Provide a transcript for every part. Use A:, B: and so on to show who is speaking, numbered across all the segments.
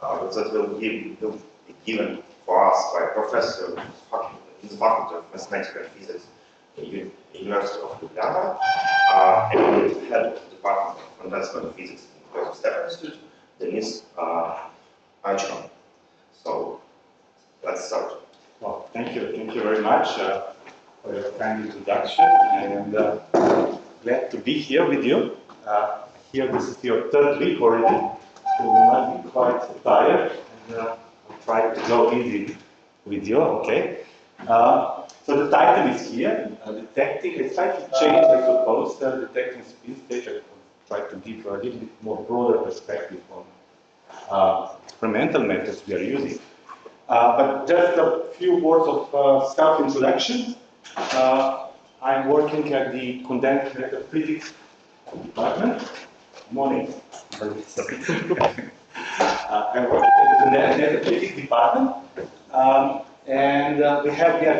A: that will be given for us by a professor in the Faculty of Mathematics and Physics at the University of Ljubljana, and the head of the Department of Fundamental Physics in the Joseph Stefan Institute, Denis Arčon. So let's start.
B: Well, thank you very much for your kind introduction, and glad to be here with you. Here, this is your third week already, so you might be quite tired, and I'll try to go easy with you, okay? So the title is here, detecting, it's slightly changed, I suppose, detecting spin state. I try to give a little bit more broader perspective on experimental methods we are using. But just a few words of self-introduction. I'm working at the condensed matter physics department. Morning. I'm working at the condensed matter physics department, and we are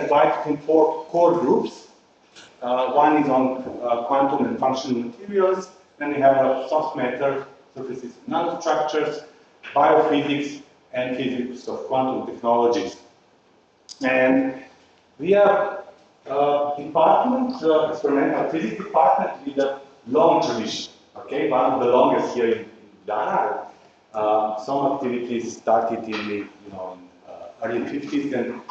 B: divided in 4 core groups. One is on quantum and functional materials. Then we have soft matter, surfaces, nanostructures, biophysics, and physics of quantum technologies. And we are department, experimental physics department with a long tradition. Okay, one of the longest here in Ljubljana. Some activities started in the early 50s, and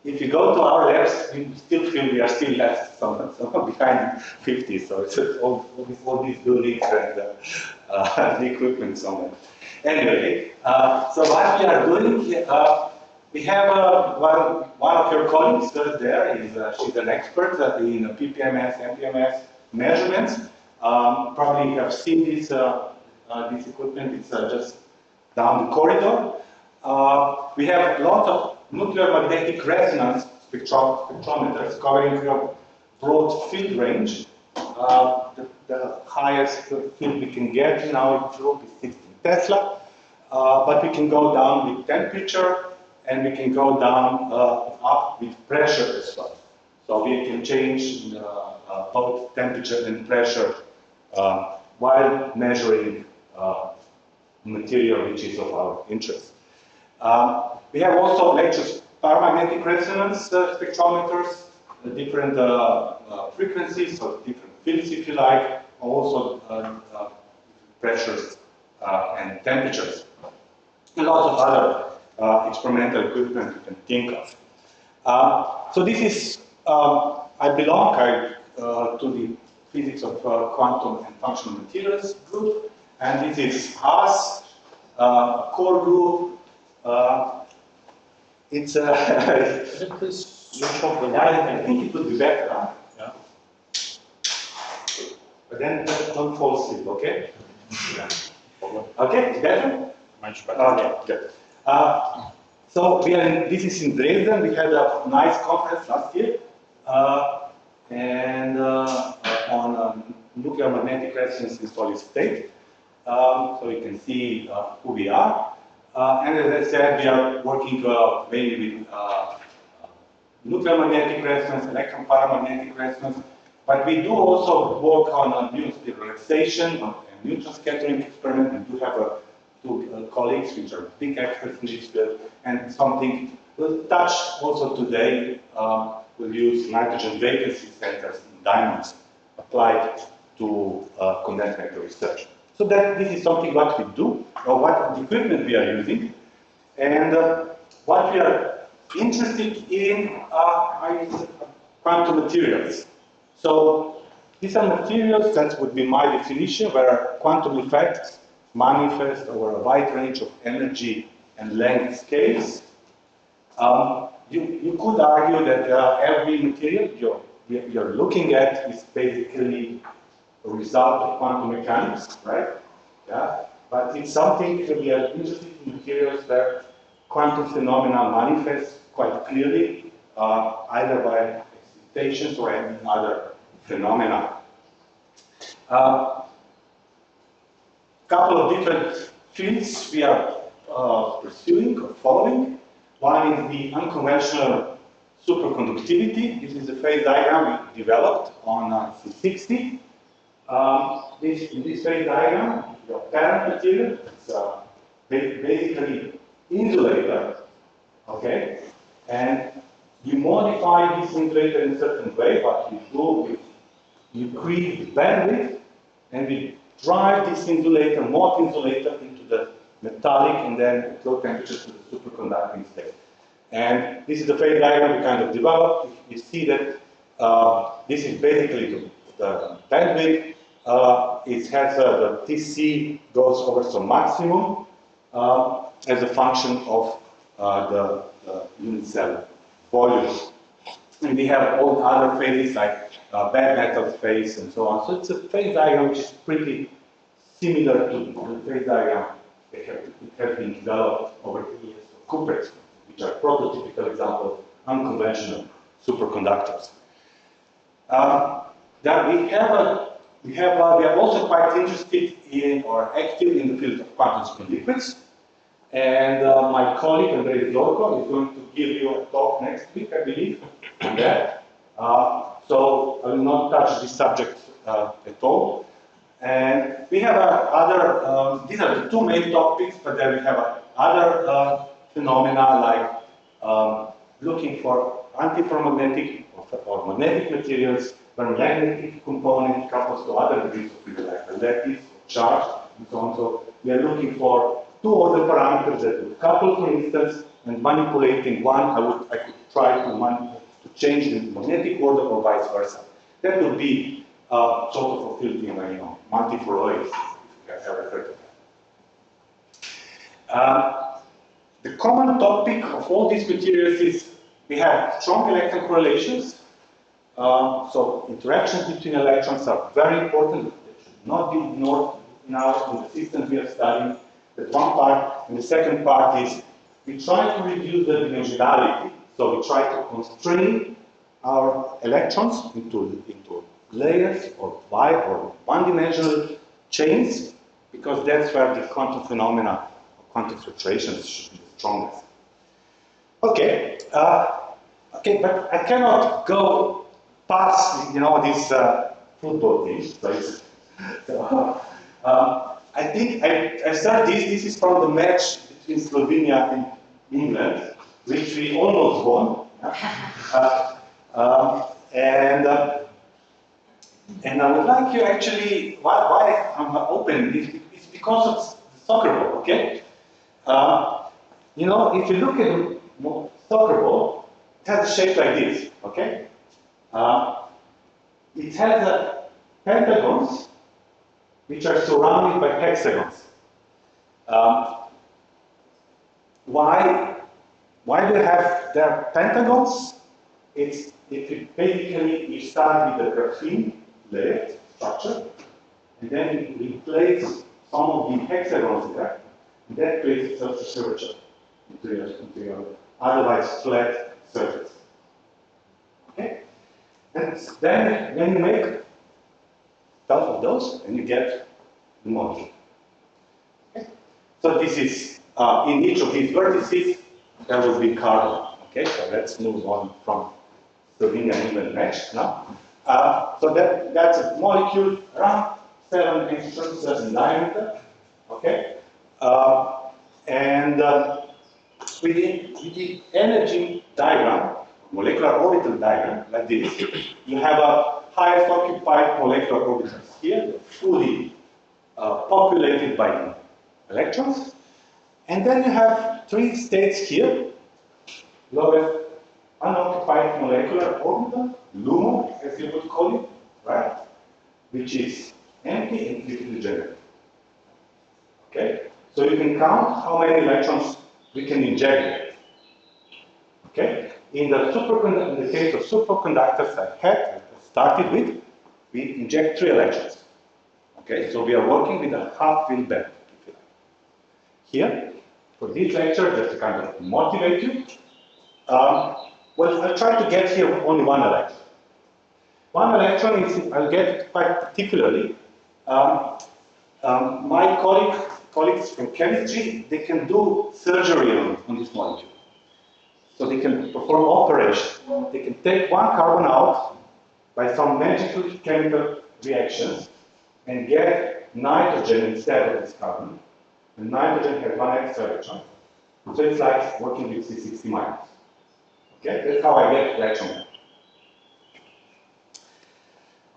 B: if you go to our labs, we still feel we are still left somewhat behind 50s. So it's all these buildings and the equipment somewhere. Anyway, so what we are doing, we have one of your colleagues there. She's an expert in PPMS, MPMS measurements. Probably you have seen this equipment. It's just down the corridor. We have lots of nuclear magnetic resonance spectrometers covering a broad field range. The highest field we can get in our group is 16 Tesla, but we can go down with temperature, and we can go down up with pressure as well. So we can change both temperature and pressure while measuring material which is of our interest. We have also electro paramagnetic resonance spectrometers, different frequencies, so different fields if you like, also pressures and temperatures. And lots of other experimental equipment you can think of. So this is, I belong to the physics of quantum and functional materials group, and this is us, a core group. It's please switch off the light. I think it would be better, huh? Yeah. But then don't fall asleep, okay? Yeah. Okay, it's better?
C: Much better.
B: Okay, good. So this is in Dresden. We had a nice conference last year, and on nuclear magnetic resonance in solid state. So you can see who we are. And as I said, we are working mainly with nuclear magnetic resonance, electron paramagnetic resonance, but we do also work on neutron relaxation and neutron scattering experiment. We do have 2 colleagues which are big experts in this field, and something we'll touch also today. We'll use nitrogen vacancy centers in diamonds applied to condensed matter research. So that this is something what we do, or what the equipment we are using, and what we are interested in are quantum materials. So these are materials, that would be my definition, where quantum effects manifest over a wide range of energy and length scales. You could argue that every material you're looking at is basically a result of quantum mechanics, right? Yeah. But it's something we are interested in materials where quantum phenomena manifest quite clearly, either by excitations or any other phenomena. Couple of different fields we are pursuing or following. One is the unconventional superconductivity. This is the phase diagram we developed on C60. In this phase diagram, the parent material is basically insulator, okay? And you modify this insulator in a certain way. What you do is you increase the bandwidth, and we drive this insulator, mod insulator, into the metallic and then low temperature to the superconducting state. And this is the phase diagram we kind of developed. You see that this is basically the bandwidth. It has the TC goes over some maximum as a function of the unit cell volume. And we have all the other phases like bad metal phase and so on. So it's a phase diagram which is pretty similar to the phase diagram that has been developed over the years of Cooper experiments, which are prototypical examples of unconventional superconductors. We are also quite interested in or active in the field of quantum spin liquids. And my colleague, Andrei Zorko, is going to give you a talk next week, I believe, on that. So I will not touch this subject at all. And we have these are the two main topics, but then we have other phenomena like looking for antiferromagnetic or magnetic materials where magnetic component couples to other degrees of freedom, like lattice, charge, and so on. So we are looking for two order parameters that would couple, for instance, and manipulating one, I could try to change the magnetic order or vice versa. That would be sort of a field in multiferroids, if you have ever heard of that. The common topic of all these materials is we have strong electron correlations. So interactions between electrons are very important. They should not be ignored in the systems we are studying. That's one part. And the second part is we try to reduce the dimensionality. So we try to constrain our electrons into layers or one-dimensional chains, because that's where the quantum phenomena or quantum fluctuations should be the strongest. Okay, but I cannot go past this football team. So, I think I started this. This is from the match between Slovenia and England, which we almost won. And I would like you actually, why I'm opening this, it's because of the soccer ball, okay? If you look at the soccer ball, it has a shape like this, okay? It has pentagons, which are surrounded by hexagons. Why do you have their pentagons? If basically you start with the graphene layer structure, and then you replace some of the hexagons there, and that creates such a curvature into your otherwise flat surface. Okay? And then when you make 12 of those, and you get the module. Okay? So this is, in each of these vertices, there will be carbon. Okay, so let's move on from Slovenia and England match now. So that's a molecule around 7 angstroms in diameter. Okay, with the energy diagram, molecular orbital diagram, like this, you have a highest occupied molecular orbitals here, fully populated by electrons. And then you have 3 states here, lowest unoccupied molecular orbital, LUMO, as you would call it, right? Which is empty and completely generated. Okay? So you can count how many electrons we can inject here. Okay? In the case of superconductors I started with, we inject 3 electrons. Okay? So we are working with a half-fill band, if you like. Here, for this lecture, just to kind of motivate you, well, I'll try to get here only 1 electron. 1 electron is, I'll get quite particularly. My colleagues from chemistry, they can do surgery on this molecule. So they can perform operation. They can take 1 carbon out by some magical chemical reactions and get nitrogen instead of this carbon. and nitrogen has one extra electron. So it's like working with C60 minus. Okay, that's how I get electron back.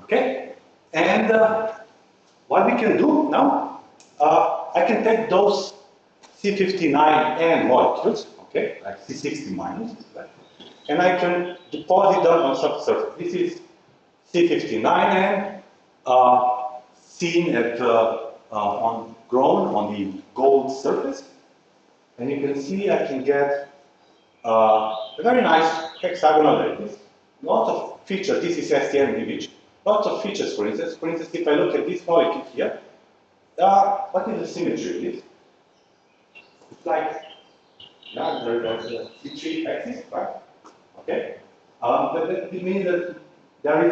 B: Okay, and what we can do now, I can take those C59N molecules, okay, like C60 minus, right? And I can deposit them on some surface. This is C59N, seen at grown on the gold surface, and you can see I can get a very nice hexagonal lattice. Lots of features. This is STM image. Lots of features. For instance, if I look at this molecule here, what is the symmetry of this? It's like there's a C3 axis, right? Okay, but that means that there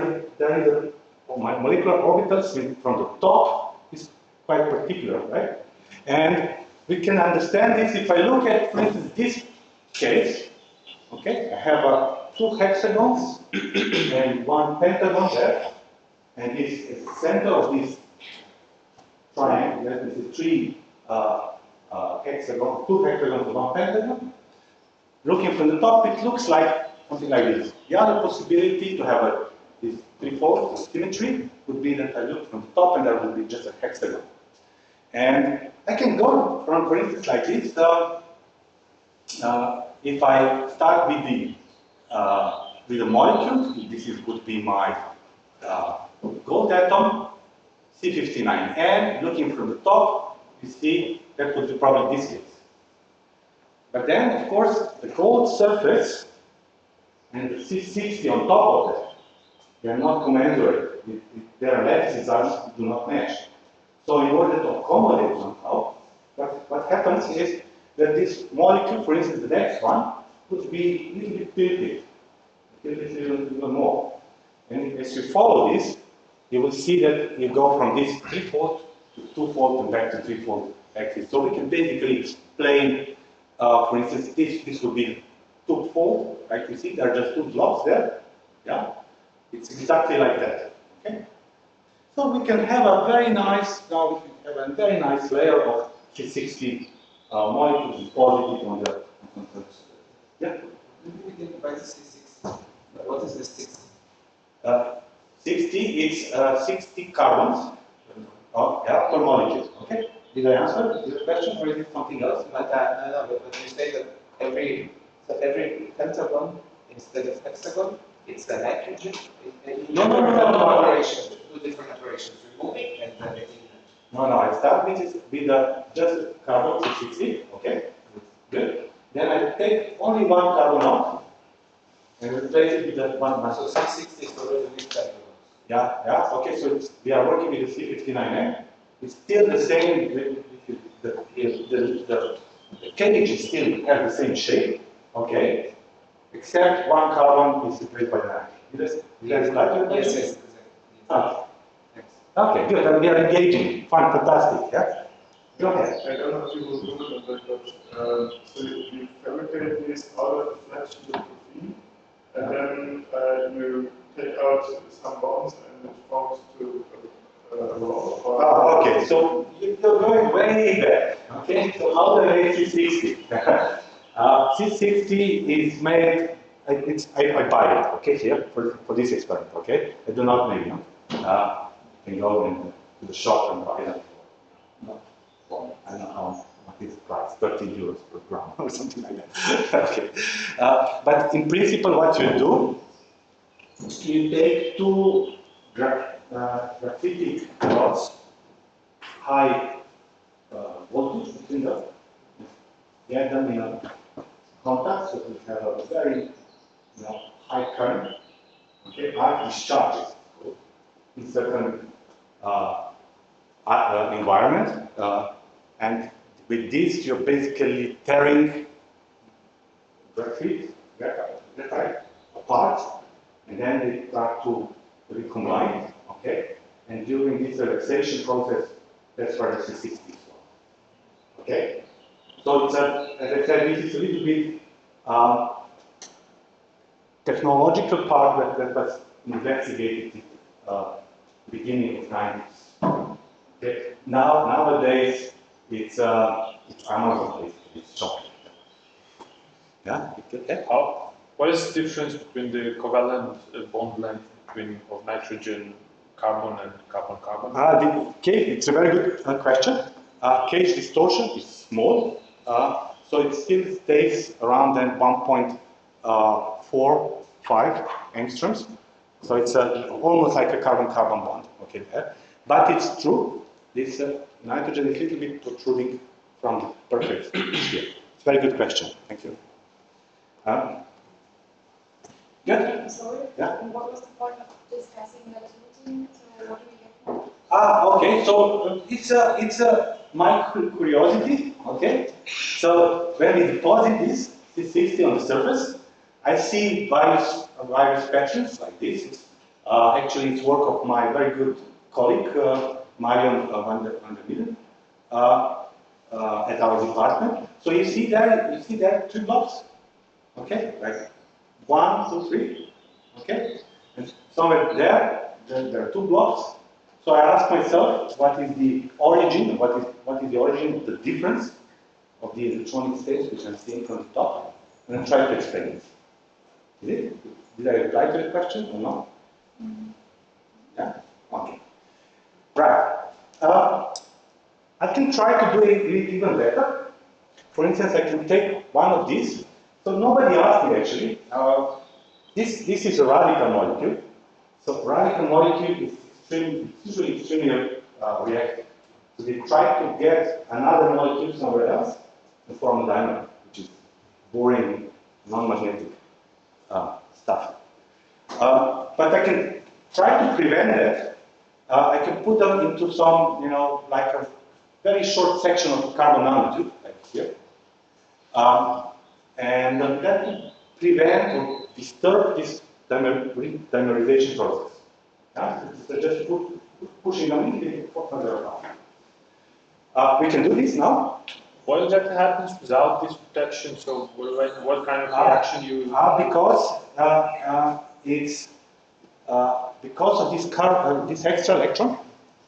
B: is a molecular orbitals from the top is quite particular, right? And we can understand this if I look at, for instance, this case. Okay, I have two hexagons and one pentagon there, and this is the center of this triangle. That is the three hexagons, two hexagons and one pentagon. Looking from the top, it looks like something like this. The other possibility to have this threefold symmetry would be that I look from the top and there would be just a hexagon. And I can go from, for instance, like this. If I start with the molecule, this would be my gold atom, C59N. Looking from the top, you see that would be probably this case. But then, of course, the gold surface and the C60 on top of that, they are not commensurate. Their lattices do not match. So in order to accommodate somehow, what happens is that this molecule, for instance, the next one, could be a little bit tilted even more. And as you follow this, you will see that you go from this threefold to twofold and back to threefold axis. So we can basically explain, for instance, this would be twofold, like you see, there are just two blocks there. Yeah, it's exactly like that. Okay, so we can have a very nice layer of C60 molecules deposited on the surface. Yeah.
C: We can divide the C60. What is the 60?
B: 60 is 60 carbons per molecule. Okay. Did I answer your question, or is it something else?
C: But you say that every pentagon instead of hexagon, it's the nitrogen.
B: No.
C: Operation, two different operations, removing and then making.
B: No. I start with just carbon C60. Okay. Good. Then I take only one carbon out and replace it with that one mass.
C: So C60 is already with pentagon.
B: Yeah. Okay. So we are working with the C59N. It's still the same. The cage still has the same shape. Okay. Except one carbon is replaced by nitrogen. Yes.
C: Yes.
B: Ah. Okay, good. And we are engaging. Fine, fantastic. Yeah. Go ahead.
D: I don't know if you will do it, but so you fabricate this out of the flesh of the protein, and then you take out some bonds and it forms to a roll.
B: Okay, so you're going way back. Okay, so how do I make C60? C60 is made. I buy it. Okay, here for this experiment. Okay, I do not make them. You can go to the shop and buy them for I don't know how much is the price, 30 euros per gram or something like that. Okay, but in principle, what you do, you take two graphitic rods, high voltage between them, get them in a contact, so you have a very high current, okay, high discharges in certain environment, and with this you're basically tearing graphite apart, and then they start to recombine, okay? And during this relaxation process, that's where the C60 is from, okay? So it's as I said, this is a little bit technological part that was investigated beginning of 90s. Okay. Nowadays, It's Amazon, basically. It's shopping. Yeah. Okay.
E: What is the difference between the covalent bond length of nitrogen, carbon, and carbon-carbon?
B: It's a very good question. Cage distortion is small, so it still stays around then 1.45 angstroms. So it's almost like a carbon-carbon bond. Okay, there. But it's true. This nitrogen is a little bit protruding from the perfect sphere. It's a very good question. Thank you. Good.
F: Sorry.
B: Yeah.
F: And what was the point of discussing relativity? So what do we get from it?
B: Okay. So it's my curiosity. Okay. So when we deposit this C60 on the surface, I see various patterns like this. Actually, it's work of my very good colleague Marion van der Midden at our department. So you see there 3 blobs. Okay, like 1, 2, 3. Okay, and somewhere there are 2 blobs. So I ask myself, what is the origin? What is the origin of the difference of the electronic states which I'm seeing from the top? And I try to explain it. Did I reply to the question or not? Yeah. Okay. Right. I can try to do it even better. For instance, I can take one of these. So nobody asked me actually. This is a radical molecule. So radical molecule is usually extremely reactive. So they try to get another molecule somewhere else and form a dimer, which is boring, non-magnetic stuff. But I can try to prevent that. I can put them into some, like a very short section of carbon nanotube, like here. And that will prevent or disturb this dimerization process. Yeah? So just pushing them in further around. We can do this now.
E: What exactly happens without this protection? So what kind of reaction you...
B: Because it's because of this extra electron.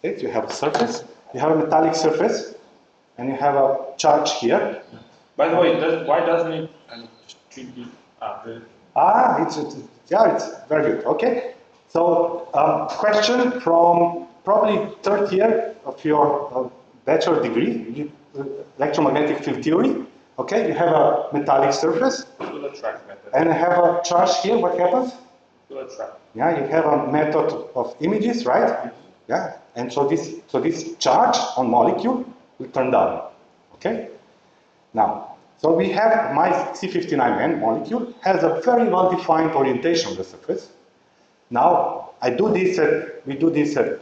B: Okay, you have a surface, you have a metallic surface, and you have a charge here.
E: By the way, why doesn't it treat it?
B: It's very good. Okay, so question from probably 3rd year of your bachelor degree, electromagnetic field theory. Okay, you have a metallic surface, and you have a charge here. What happens? Yeah, you have a method of images, right? Yeah, and so this charge on molecule will turn down. Okay. Now, so we have my C59N molecule has a very well-defined orientation on the surface. Now, we do this at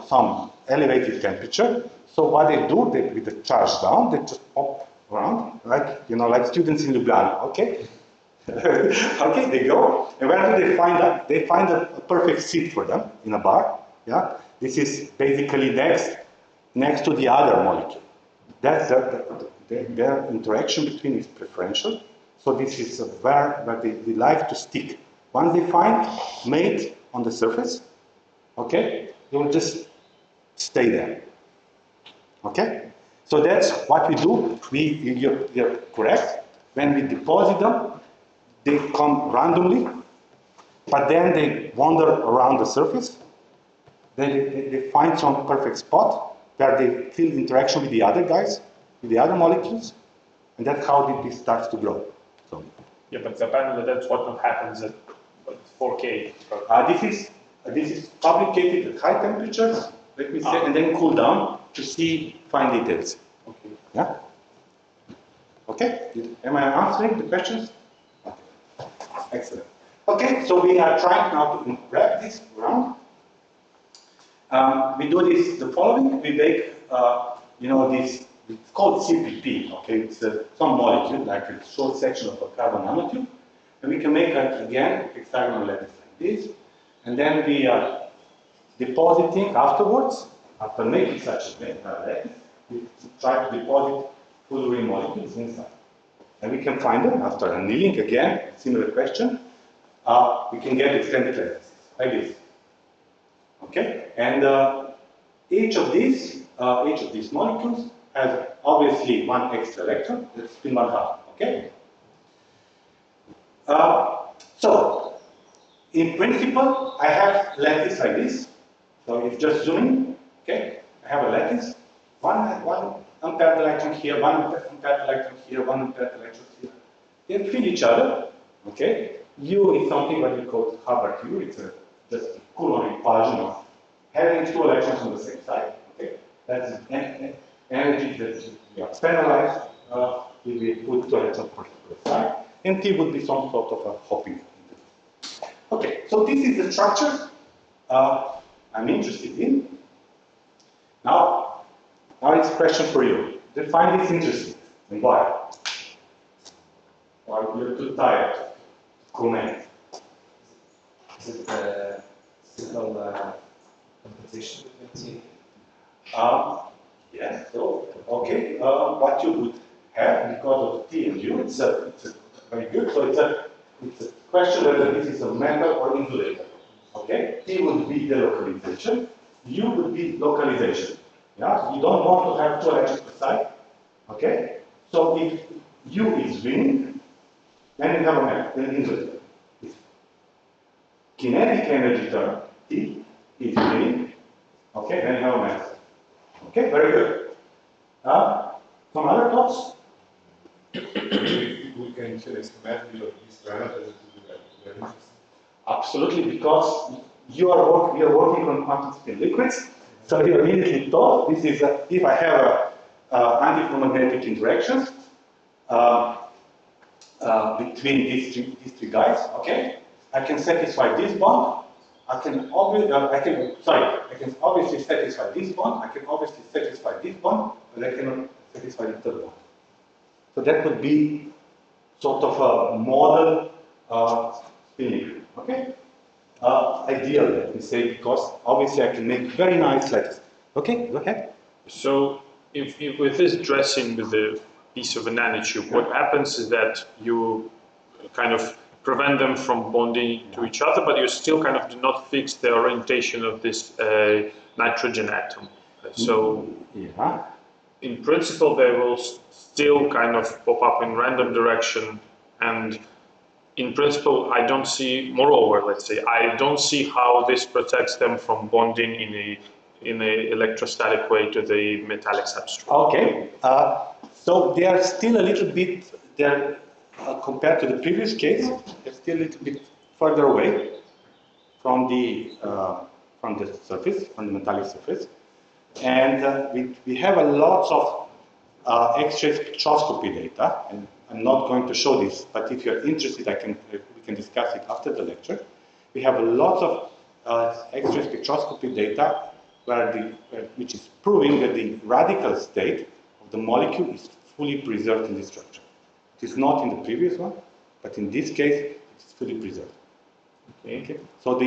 B: some elevated temperature. So what they do, with the charge down, they just pop around, like students in Ljubljana. Okay. Okay, they go, and where do they find that? They find a perfect seat for them in a bar. Yeah, this is basically next to the other molecule. That's their interaction between is preferential. So this is where they like to stick. Once they find mate on the surface, okay, they will just stay there. Okay, so that's what we do. You're correct. When we deposit them, they come randomly, but then they wander around the surface. They find some perfect spot where they feel interaction with the other guys, with the other molecules, and that's how this starts to grow. So,
E: yeah, but apparently that's what happens at 4K.
B: This is fabricated at high temperatures, let me say, and then cool down to see fine details.
E: Okay.
B: Yeah. Okay. Am I answering the questions? Excellent. Okay, so we are trying now to wrap this around. We do this the following. We make, this. It's called CPP. Okay, it's some molecule like a short section of a carbon nanotube, and we can make again hexagonal lattice like this, and then we are depositing afterwards. After making such a lattice, we try to deposit fullerene molecules inside. And we can find them after annealing, again, similar question. We can get extended lattices, like this. Okay? And each of these molecules has obviously one extra electron, that's spin 1/2, okay? So, in principle, I have lattice like this. So if just zooming, okay, I have a lattice, one unpaired electron here, one unpaired electron here, one unpaired electron here. They fill each other, okay? U is something what we call Hubbard U. It's just a Coulomb repulsion of having two electrons on the same side, okay? That's an energy that we have penalized if we put two electrons on the side. And T would be some sort of a hopping. Okay, so this is the structure I'm interested in. Now it's a question for you. Do you find this interesting? And why? Or you're too tired to comment?
C: Is it a simple composition between T?
B: Yes, so, okay. What you would have because of T and U, it's very good. So it's a question whether this is a metal or insulator. Okay? T would be delocalization, U would be localization. Yeah? You don't want to have two electrons per side. Okay? So if U is winning, then you have a metal, then insulator. If kinetic energy term, T, is winning, okay, then you have a metal. Okay, very good. Some other thoughts?
G: We can estimate of these parameters to be very interesting.
B: Absolutely, because you are working on quantum spin liquids, so you immediately thought this is if I have antiferromagnetic interactions between these three guys. Okay, I can satisfy this bond. I can obviously satisfy this bond. I can obviously satisfy this bond, but I cannot satisfy the third bond. So that would be sort of a model spin liquid. Okay? Ideal, let me say, because obviously I can make very nice lattice. Okay, go ahead.
E: So, if with this dressing with the piece of a nanotube, what happens is that you kind of prevent them from bonding to each other, but you still kind of do not fix the orientation of this nitrogen atom. So,
B: yeah.
E: In principle, they will still kind of pop up in random direction, and in principle, I don't see, moreover, let's say, I don't see how this protects them from bonding in a electrostatic way to the metallic substrate.
B: Okay, so they are still a little bit, compared to the previous case, they're still a little bit further away from the surface, from the metallic surface. And we have a lot of X-ray spectroscopy data, and I'm not going to show this, but if you're interested, we can discuss it after the lecture. We have a lot of X-ray spectroscopy data which is proving that the radical state of the molecule is fully preserved in this structure. It is not in the previous one, but in this case, it is fully preserved. Okay. So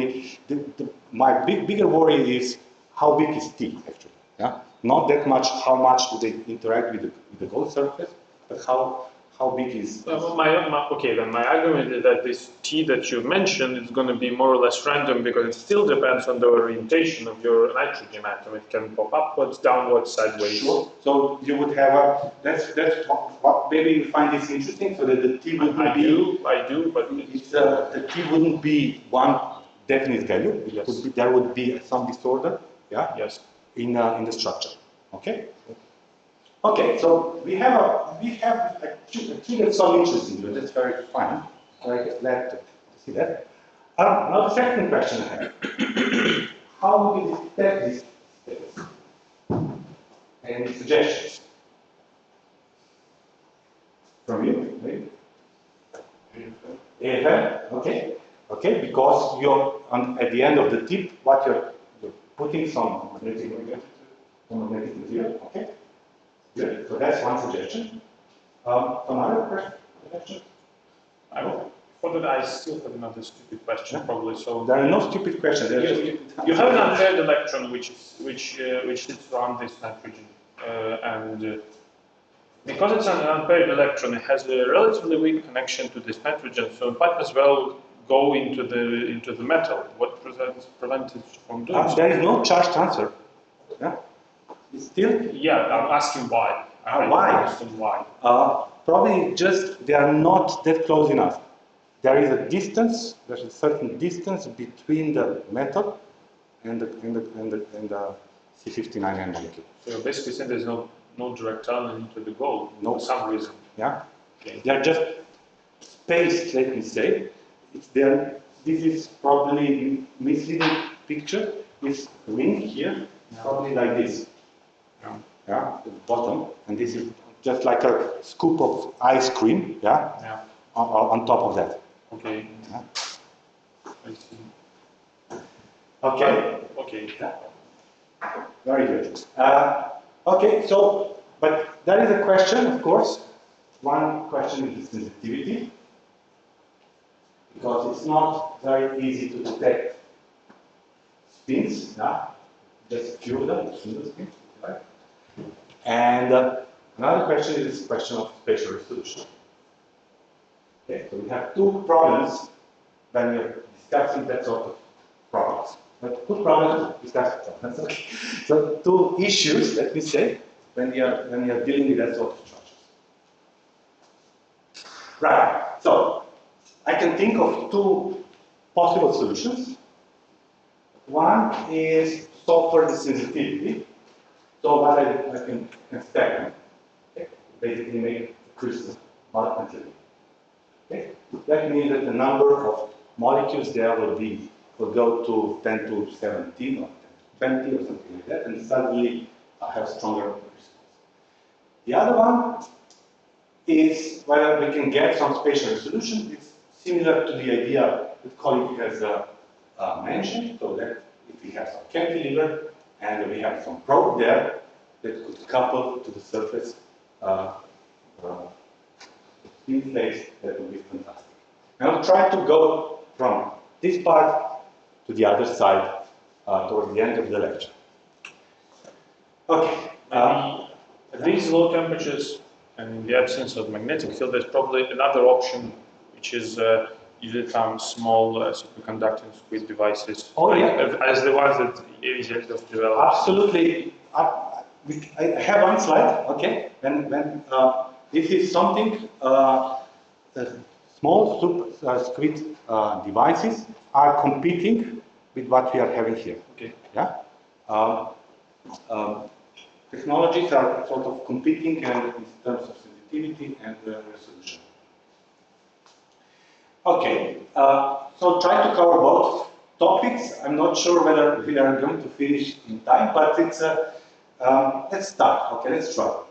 B: my bigger worry is how big is T actually. Yeah. Not that much how much do they interact with the gold surface, but how big is...
E: Okay, then my argument is that this T that you mentioned is going to be more or less random because it still depends on the orientation of your nitrogen atom. It can pop upwards, downwards, sideways.
B: Sure. So you would have that's what maybe you find this interesting, so that the T would be...
E: I do, but...
B: the T wouldn't be one definite value.
E: Yes.
B: There would be some disorder, yeah?
E: Yes.
B: In the structure, okay? Okay, so we have triggered some interest in you. That's very fine. Very glad to see that. Now the second question I have: how would you detect this status? Any suggestions from you? Maybe. AFM. Okay. Okay, because you're at the end of the tip. What you're putting some magnetic material. Okay. Good. So that's one suggestion. Some other questions?
E: For that, I still have another stupid question, probably. So
B: there are no stupid questions.
E: You have an unpaired electron which sits around this nitrogen, and because it's an unpaired electron, it has a relatively weak connection to this nitrogen. So it might as well go into the metal. What prevents it from doing so?
B: There is no charged answer. Yeah. Still?
E: Yeah, I'm asking why. I
B: Why?
E: don't understand why.
B: Probably just they are not that close enough. There is a distance, there's a certain distance between the metal and the C59N molecule.
E: So you're basically saying there's no direct tunnel into the gold
B: No.
E: for some reason.
B: Yeah?
E: Okay.
B: They are just spaced, let me say. This is probably misleading picture. This ring here, probably like this.
E: Yeah.
B: Yeah, at the bottom, and this is just like a scoop of ice cream, yeah,
E: Yeah.
B: on top of that.
E: Okay.
B: Yeah.
E: I see.
B: Okay.
E: Okay.
B: Very good. Okay, so, but there is a question, of course. One question is the sensitivity, because it's not very easy to detect spins, yeah? Just a few of them, single spins, right? And another question is this question of spatial resolution. Okay, so we have two problems when we're discussing that sort of problems. But two problems to discuss problems. Okay. So two issues, let me say, when we are dealing with that sort of structures. Right. So I can think of two possible solutions. One is solve for the sensitivity. So what I can expect, okay, basically make a crystal bulk material. Okay? That means that the number of molecules there will go to 10 to 17 or 10 to 20 or something like that, and suddenly I have stronger crystals. The other one is whether we can get some spatial resolution. It's similar to the idea that colleague has mentioned, so that if we have some cantilever and we have some probe there that could couple to the surface thin plates, that would be fantastic. And I'll try to go from this part to the other side towards the end of the lecture. Okay.
E: At these low temperatures and in the absence of magnetic field, there's probably another option, which is usually found small superconducting squid devices.
B: Oh, yeah.
E: As the ones that EasyJet have developed.
B: Absolutely. I have one slide, okay? When this is something, small squid devices are competing with what we are having here.
E: Okay.
B: Yeah. Technologies are sort of competing in terms of sensitivity and resolution. Okay. So try to cover both topics. I'm not sure whether we are going to finish in time, but it's let's start. Okay, let's try.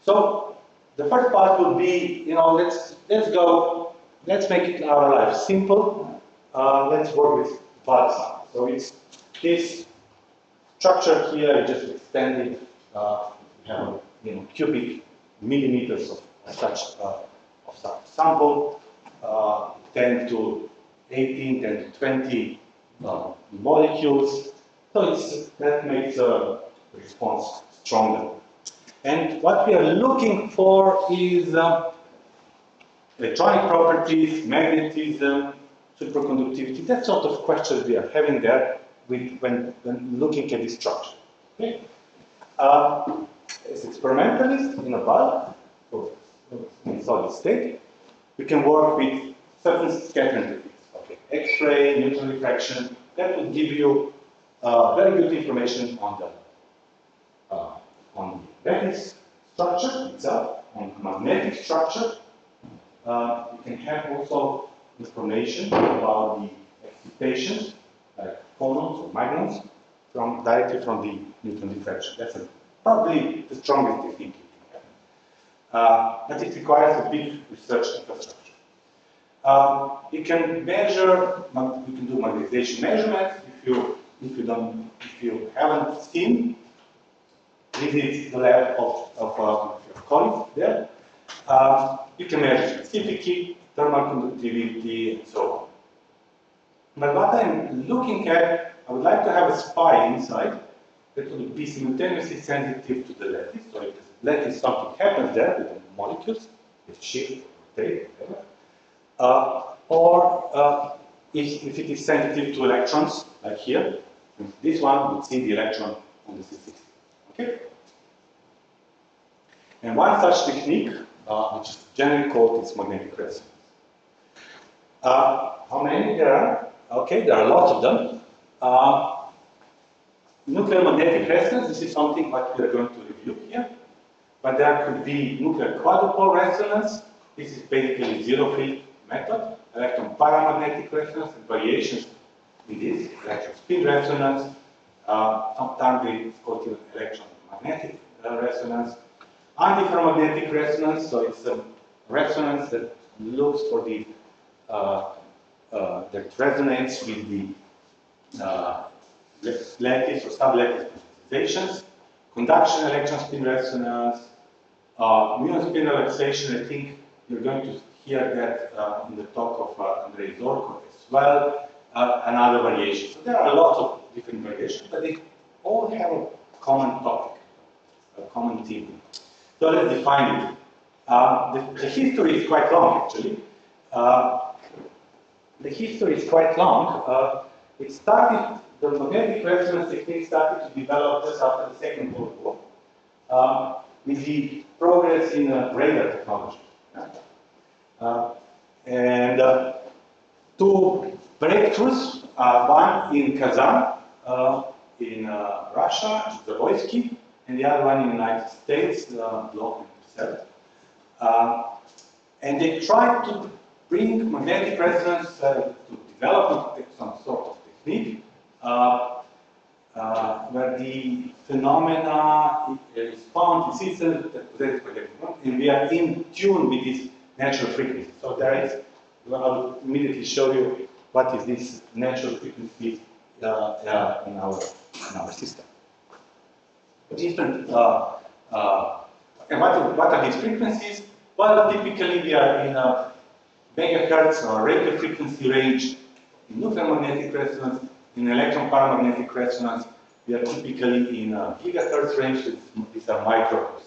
B: So the first part would be, let's make our life simple. Let's work with bulk sample. So it's this structure here, just extended, we have cubic millimeters of such sample, 10 to 18, 10 to 20 molecules. So that makes the response stronger. And what we are looking for is electronic properties, magnetism, superconductivity, that sort of questions we are having there when looking at this structure. Okay? As experimentalists in a bulk, or in solid state, we can work with certain scattering techniques. Okay, X-ray, neutron diffraction, that will give you very good information on the lattice structure itself, on magnetic structure. You can have also information about the excitations, like phonons or magnons, directly from the neutron diffraction. That's probably the strongest technique you can have. But it requires a big research infrastructure. You can measure, you can do magnetization measurements. If you haven't seen, visit the lab of your colleagues there. You can measure specificity, thermal conductivity, and so on. But what I'm looking at, I would like to have a spy inside that will be simultaneously sensitive to the lattice. So if the lattice, something happens there with the molecules, it shift, rotate, whatever. Or if it is sensitive to electrons, like here, this one would see the electron on the C60. Okay? And one such technique, which is generally called, is magnetic resonance. How many there are? Okay, there are lots of them. Nuclear magnetic resonance, this is something what we are going to review here. But there could be nuclear quadrupole resonance. This is basically zero field method. Electron paramagnetic resonance and variations in this. Electron spin resonance. Sometimes it's called even electron magnetic resonance. Antiferromagnetic resonance, so it's a resonance that looks for the that resonates with the lattice or sublattice quantizations. Conduction electron spin resonance, muon spin relaxation. I think you're going to hear that in the talk of Andrei Zorko as well, and other variations. So there are lots of different variations, but they all have a common topic, a common theme. So let's define it. The history is quite long, actually. The history is quite long. It started, the magnetic resonance technique started to develop just after the Second World War with the progress in radar technology. And two breakthroughs, one in Kazan, in Russia, Zavoysky, and the other one in the United States, Bloch himself. And they tried to bring magnetic resonance to develop some sort of technique where the phenomena respond to systems that possess magnetic moment, and we are in tune with this natural frequency. So there is, I'll immediately show you what is this natural frequency in our system. Different. And what are these frequencies? Well, typically we are in a megahertz or radio frequency range in nuclear magnetic resonance. In electron paramagnetic resonance, we are typically in a gigahertz range. These are microhertz.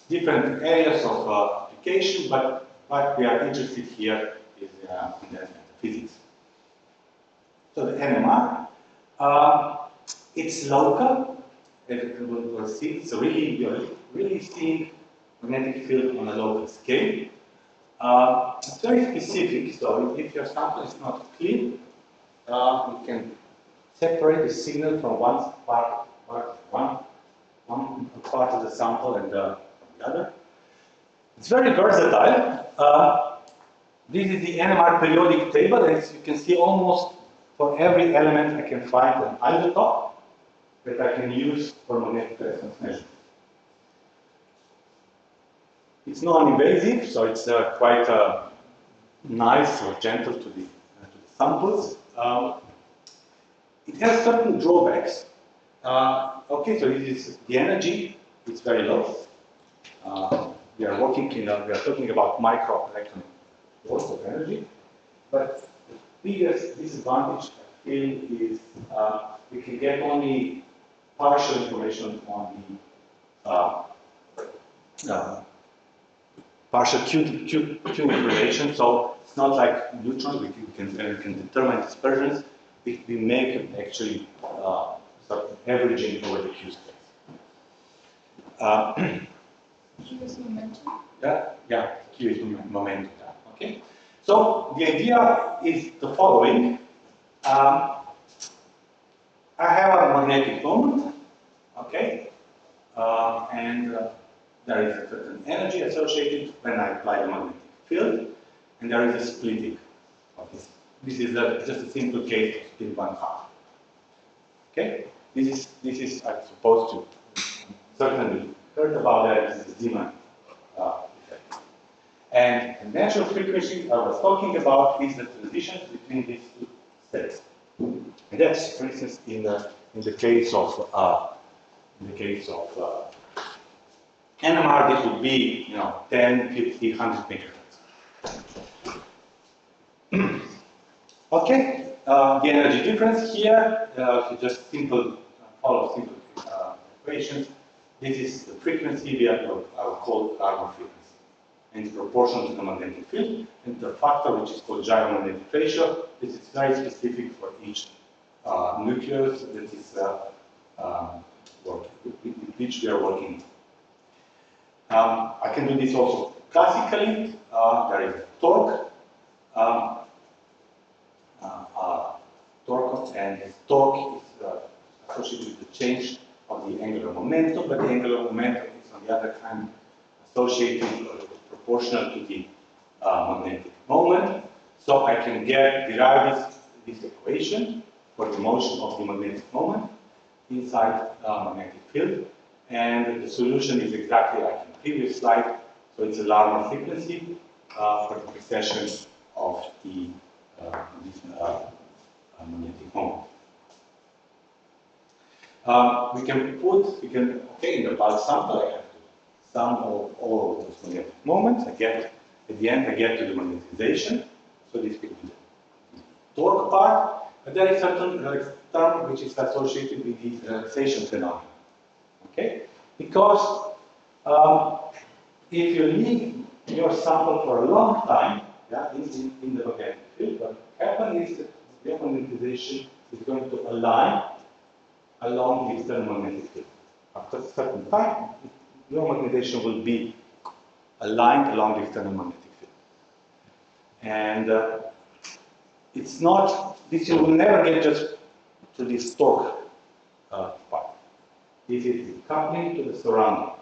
B: Different areas of application, but what we are interested here is in the physics. So the NMR, it's local. We'll see. It's really seeing magnetic field on a local scale. It's very specific. So if your sample is not clean, you can separate the signal from one part of the sample and the other. It's very versatile. This is the NMR periodic table, and as you can see, almost for every element I can find an isotope that I can use for magnetic resonance measurement. It's non-invasive, so it's quite nice or gentle to the samples. It has certain drawbacks. Okay, so this is the energy. It's very low. We are talking about micro electron volts of energy, but the biggest disadvantage I feel is we can get only partial information on the partial Q relation. So it's not like neutrons. We can determine dispersions. We make actually sort of averaging over the Q space.
F: Q is momentum.
B: Yeah, Q is momentum. Okay. So the idea is the following. I have a magnetic moment, okay, and there is a certain energy associated when I apply the magnetic field, and there is a splitting of this. This is just a simple case of spin 1/2. Okay, this is I'm supposed to certainly heard about that. This is the Zeeman effect. And the natural frequency I was talking about is the transition between these two states. And that's, for instance, in the case of NMR, this would be 10, 50, 100 megahertz. Okay, the energy difference here. If you just follow simple equations, this is the frequency we are called carbon frequency. And it's proportional to the magnetic field, and the factor which is called gyromagnetic ratio. This is very specific for each nucleus that is with which we are working I can do this also classically. There is torque. Torque, and torque is associated with the change of the angular momentum, but the angular momentum is on the other hand associated or proportional to the magnetic moment. So I can derive this equation for the motion of the magnetic moment inside a magnetic field, and the solution is exactly like in the previous slide. So it's a Larmor frequency for the precession of the magnetic moment. In the pulse sample, I have to sum of all of those magnetic moments. At the end, I get to the magnetization. So this will be the torque part. But there is certain term which is associated with the relaxation phenomenon. Okay? Because if you leave your sample for a long time, in the magnetic field, what happens is that the magnetization is going to align along the external magnetic field. After a certain time, your magnetization will be aligned along the external magnetic field. And it's not, this you will never get just to this torque part. This is the coupling to the surrounding,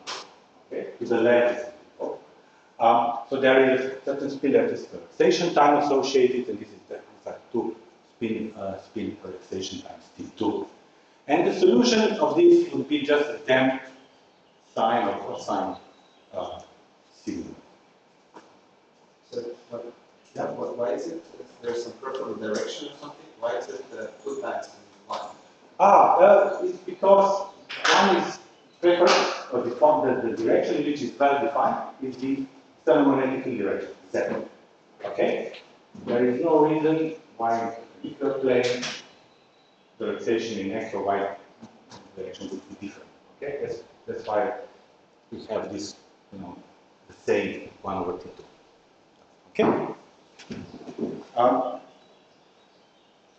B: okay, to the left. So there is a certain spin relaxation time associated, and this is the fact 2 spin relaxation times T2. And the solution of this would be just a damped sine or cosine signal.
C: So, why is it, if there's some purple direction or something, why is it 2 times in 1?
B: It's because one is preferred, or the direction which is well defined is the external magnetic direction, Z. Okay? There is no reason why in the plane the relaxation in X or Y direction would be different. Okay? That's why we have this, the same 1 over T2. Okay?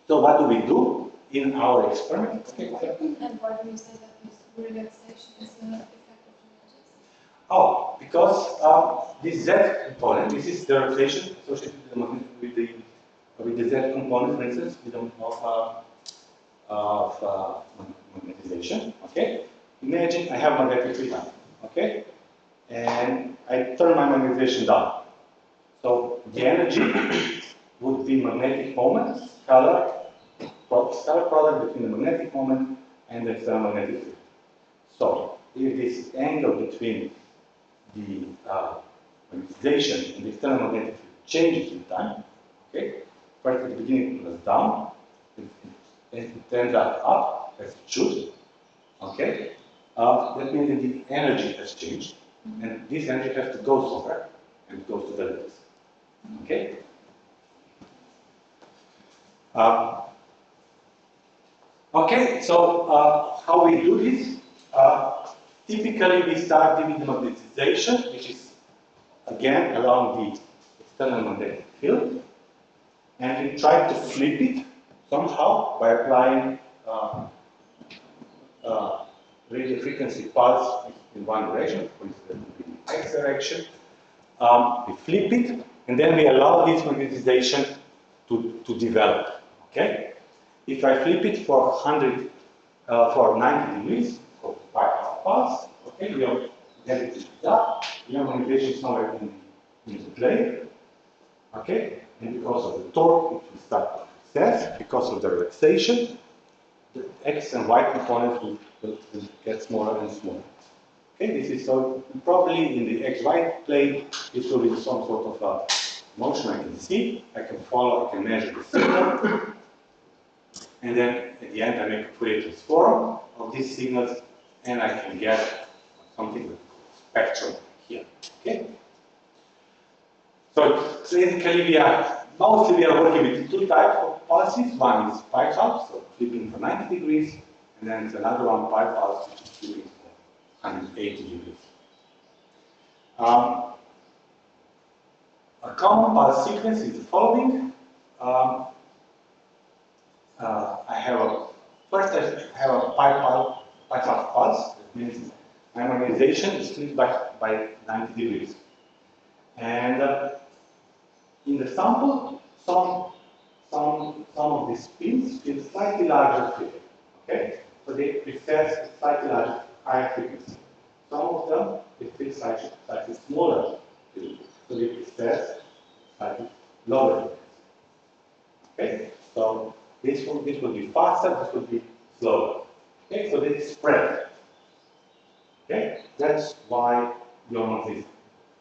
B: So what do we do in our experiment? Okay,
F: And why do you say that this relaxation is an effect of energies?
B: Oh, because this Z component, this is the relaxation associated with the Z component, for instance, of magnetization. Okay, imagine I have magnetic field line. Okay, and I turn my magnetization down. So the energy would be magnetic moment, scalar product between the magnetic moment and the external magnetic field. So if this angle between the magnetization and the external magnetic field changes in time, okay, first at the beginning it was down, it turns out up, as it should, okay, that means that the energy has changed, and this energy has to go somewhere, and it goes to the left. Okay? Okay, so how we do this? Typically, we start with the magnetization, which is again along the external magnetic field, and we try to flip it somehow by applying radio frequency pulse in one direction, for instance, in the X direction. We flip it, and then we allow this magnetization to develop. Okay? If I flip it for 90 degrees, for pi pulse, okay, we are getting it up. Your magnetization is somewhere in the plane. Okay? And because of the torque, it will start to recess. Because of the relaxation, the X and Y components will get smaller and smaller. Okay, this is so probably in the XY plane, this will be some sort of motion I can see, I can follow, I can measure the signal, and then at the end I make a Fourier transform of these signals, and I can get something like spectrum here. Okay. So basically mostly we are working with 2 types of pulses. One is pi pulse, so flipping for 90 degrees, and then it's another one, pi pulse, which is flipping for 180 degrees. A common pulse sequence is the following. First I have a pi pulse pulse. That means ionization is flipped by 90 degrees. And in the sample, some of these spins feel slightly larger field. Okay? So they prefer slightly larger, higher frequency. Some of them, they feel slightly smaller field. So they prefer slightly lower frequency. Okay? So this will be faster, this will be slower. Okay? So this is spread. Okay? That's why your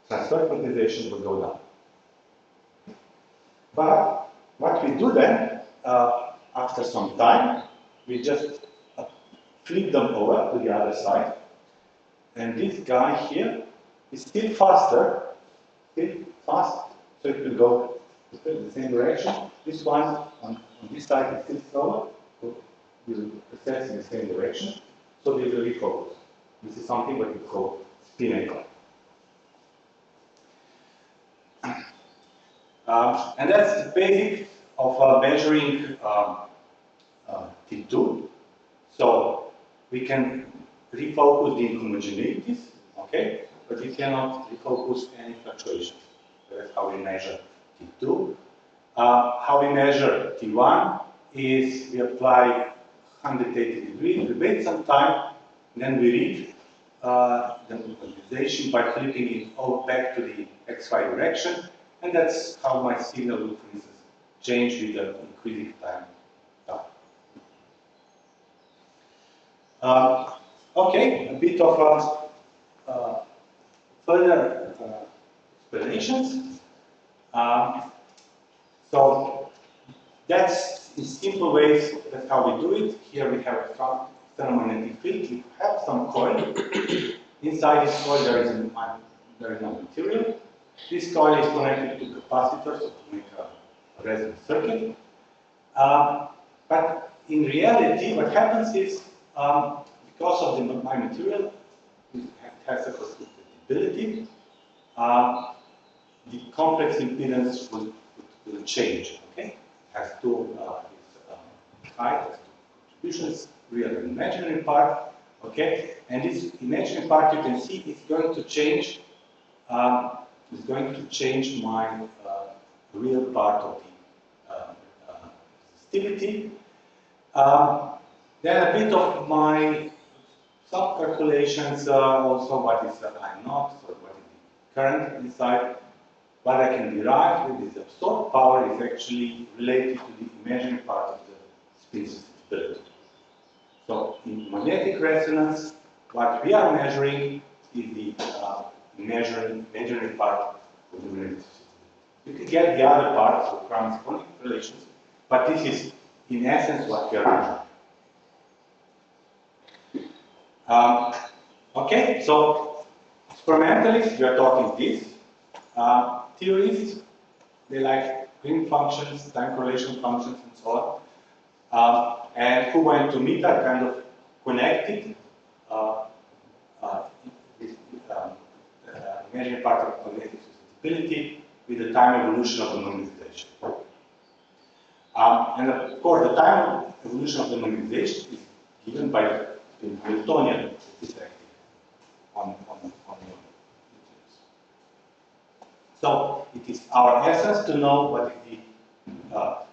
B: transfer quantization will go down. But what we do then, after some time, we just flip them over to the other side. And this guy here is still faster, still fast, so it will go in the same direction. This one on this side is still slower, so we will process in the same direction, so we will refocus. This is something what we call spin angle. And that's the basic of measuring T2. So we can refocus the inhomogeneities, okay, but we cannot refocus any fluctuations. That's how we measure T2. How we measure T1 is we apply 180 degrees, we wait some time, then we read the quantization by flipping it all back to the XY direction. And that's how my signal will, for instance, change with the increasing time. Okay, a bit of further explanations. So that's in simple ways, that's how we do it. Here we have a ferromagnetic field. We have some coil. Inside this coil there is no material. This coil is connected to capacitors to make a resonant circuit. But in reality, what happens is, because of my material, it has a conductibility, the complex impedance will change. Okay, it has two height, has two contributions, real and imaginary part. Okay, and this imaginary part you can see is going to change. Is going to change my real part of the resistivity. Then a bit of my sub-calculations, also what is I naught, so what is the current inside. What I can derive with this absorbed power is actually related to the imaginary part of the spin susceptibility. So in magnetic resonance, what we are measuring is the imaginary part of the magnetic susceptibility. You can get the other parts of Kram's-Konnik relations, but this is in essence what we are measuring. Okay, so experimentalists, we are talking this. Theorists, they like green functions, time correlation functions, and so on. And who went to meet are kind of connected imaginary part of magnetic susceptibility with the time evolution of the normalization. And of course, the time evolution of the normalization is given by the Hamiltonian perspective on the materials. So it is our essence to know what is the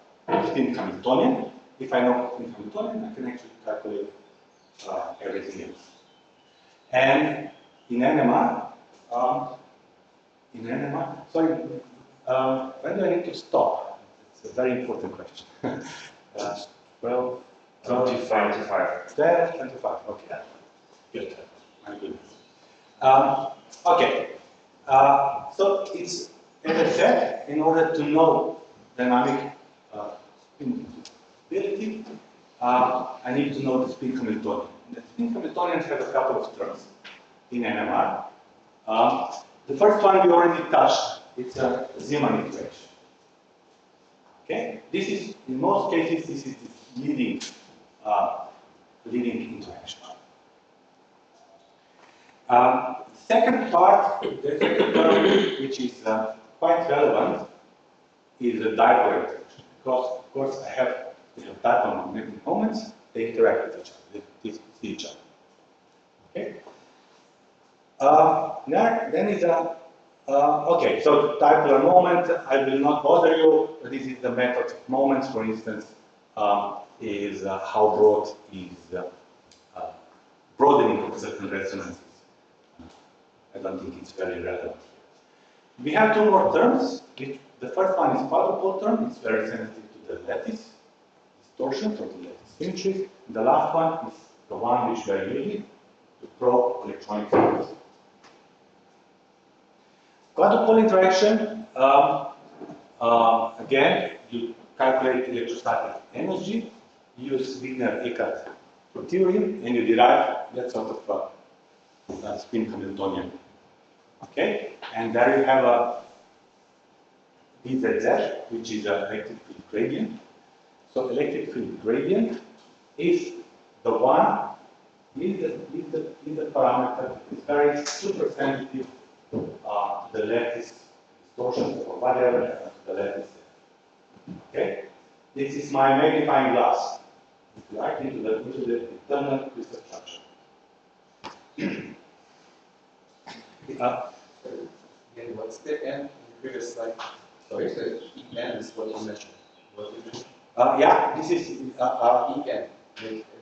B: spin Hamiltonian. If I know spin Hamiltonian, I can actually calculate everything else. And in NMR, sorry, when do I need to stop? It's a very important question. Well,
A: 25.
B: 25, okay. Good. My goodness. Okay. So it's, as I said, in order to know dynamic spin susceptibility, I need to know the spin Hamiltonian. The spin Hamiltonians have a couple of terms in NMR. The first one we already touched. It's a Zeeman equation. Okay, this is in most cases this is the leading interaction. Second part, the second term, which is quite relevant, is the dipole interaction. Because, of course, I have dipole magnetic moments, they interact with each other, they see each other. Okay? Then is a okay. So dipolar moment. I will not bother you. This is the method of moments. For instance, is how broad is broadening of certain resonances. I don't think it's very relevant. We have two more terms. The first one is quadrupole term. It's very sensitive to the lattice distortion, or the lattice symmetry. The last one is the one which we are using to probe electronic fields. Quadrupole interaction, again, you calculate electrostatic energy, use Wigner-Eckert theorem, and you derive that sort of spin Hamiltonian. Okay, and there you have a VZZ, which is an electric field gradient. So electric field gradient is the one in the parameter that is very super sensitive to the lattice distortion or whatever happens to the lattice. Okay, this is my magnifying glass. If you like, into the internal crystal structure.
C: And what's the n in the previous slide? Sorry, the En is what you mentioned. What you mentioned?
B: Yeah, this is
C: En.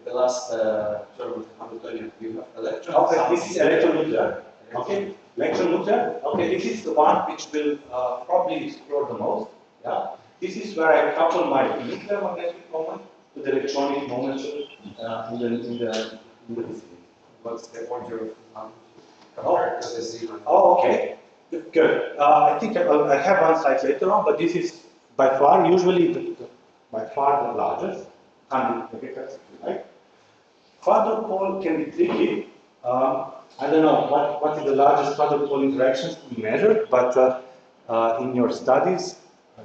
C: The last term of the Hamiltonian, you have electron.
B: okay, this is electronuclear. Okay, electronuclear. Okay, this is the one which will probably explore the most. Yeah, this is where I couple my nuclear magnetic moment to the electronic moment in the vicinity.
C: What's the order of compared to the zero?
B: Oh, okay. Good. I think I have one slide later on, but this is by far usually by far the largest. 100 megahertz, if you like. Quadrupole can be tricky. I don't know what is the largest quadrupole interactions we measured, but in your studies,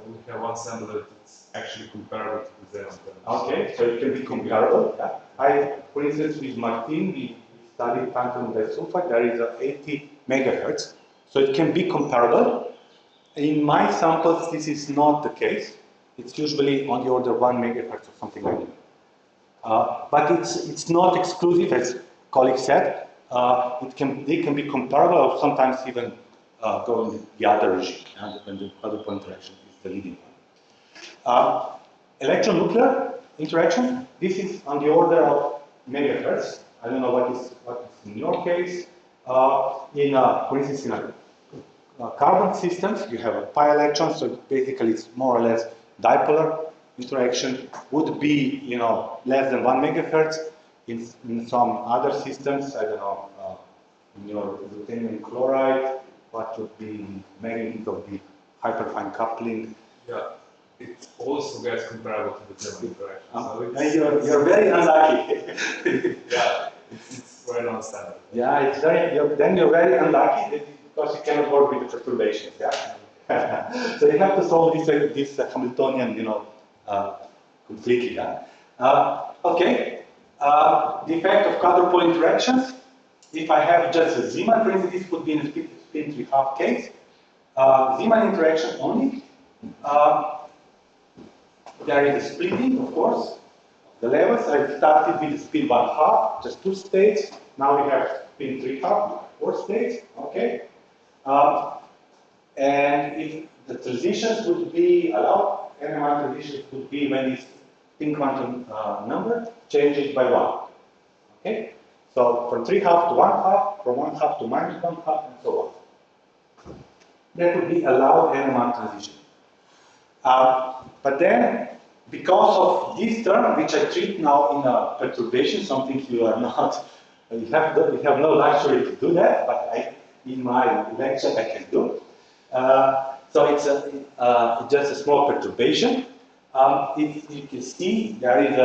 G: We have one sample that's actually comparable to the Xenon.
B: okay, so it can be comparable. Yeah. For instance, with Martin, we studied tantalum disulfide. There is 80 megahertz, so it can be comparable. In my samples, this is not the case. It's usually on the order of 1 megahertz or something like that. But it's not exclusive, as colleagues said. They can be comparable, or sometimes even go in the other regime, when the quadrupole interaction is the leading one. Electronuclear interaction. This is on the order of megahertz. I don't know what is in your case. For instance, in carbon systems, you have a pi electron, so basically it's more or less dipolar interaction. Would be, less than 1 megahertz. In some other systems, I don't know, in your ruthenium chloride, what would be magnitude of the hyperfine coupling?
G: Yeah, it also gets comparable to the Xenon interaction.
B: So you're very unlucky.
G: Yeah, it's right on standard.
B: Yeah, it's then you're very unlucky because you cannot work with the perturbations. Yeah, so you have to solve this Hamiltonian, completely. Yeah? Okay. The effect of quadrupole interactions. If I have just a Zeeman, for instance, this would be in a spin 3/2 case. Zeeman interaction only. There is a splitting, of course. The levels, I started with spin 1/2, just 2 states. Now we have spin 3/2, 4 states. Okay. And if the transitions would be allowed, NMR transitions would be when this spin quantum number changes by 1. Okay. So from 3/2 to 1/2, from 1/2 to -1/2, and so on. That would be allowed NMR transition. But then, because of this term, which I treat now in a perturbation, something you are not, you have no luxury to do that, but in my lecture I can do. So it's just a small perturbation. If you can see, there is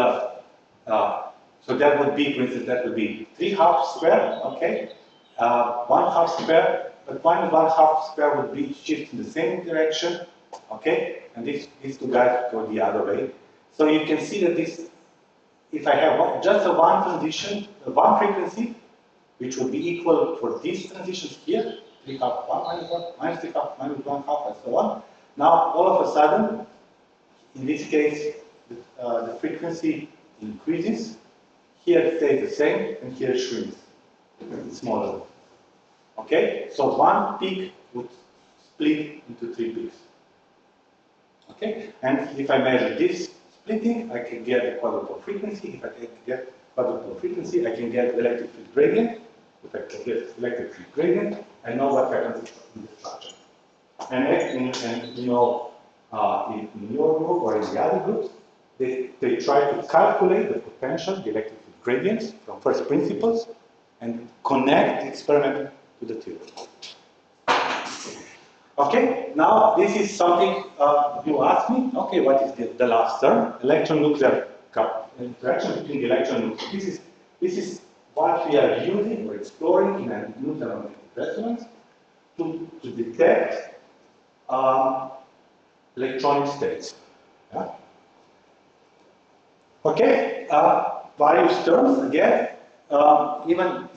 B: so that would be, for instance, that would be 3/2 square, okay? 1/2 square, but 1/2 square would be shift in the same direction, okay? And these two guys go the other way. So you can see that this, if I have just a one transition, one frequency, which would be equal for these transitions here, 3/2, 1 minus 3/2, minus 1/2, and so on. Now, all of a sudden, in this case, the frequency increases. Here it stays the same, and here it shrinks. It's smaller. Okay, so one peak would split into 3 peaks. Okay, and if I measure this splitting, I can get a quadruple frequency. If I can get quadruple frequency, I can get electric field gradient. If I can get electric field gradient, I know what happens in the structure. And you know, in your group or in the other groups, they try to calculate the potential, the electric field gradients from first principles, and connect the experiment to the theory. Okay, now this is something you asked me. Okay, what is the last term? Electron-nuclear interaction between the electron and nuclear. This is what we are using or exploring in a nuclear magnetic resonance to detect electronic states. Yeah? Okay, various terms again. Even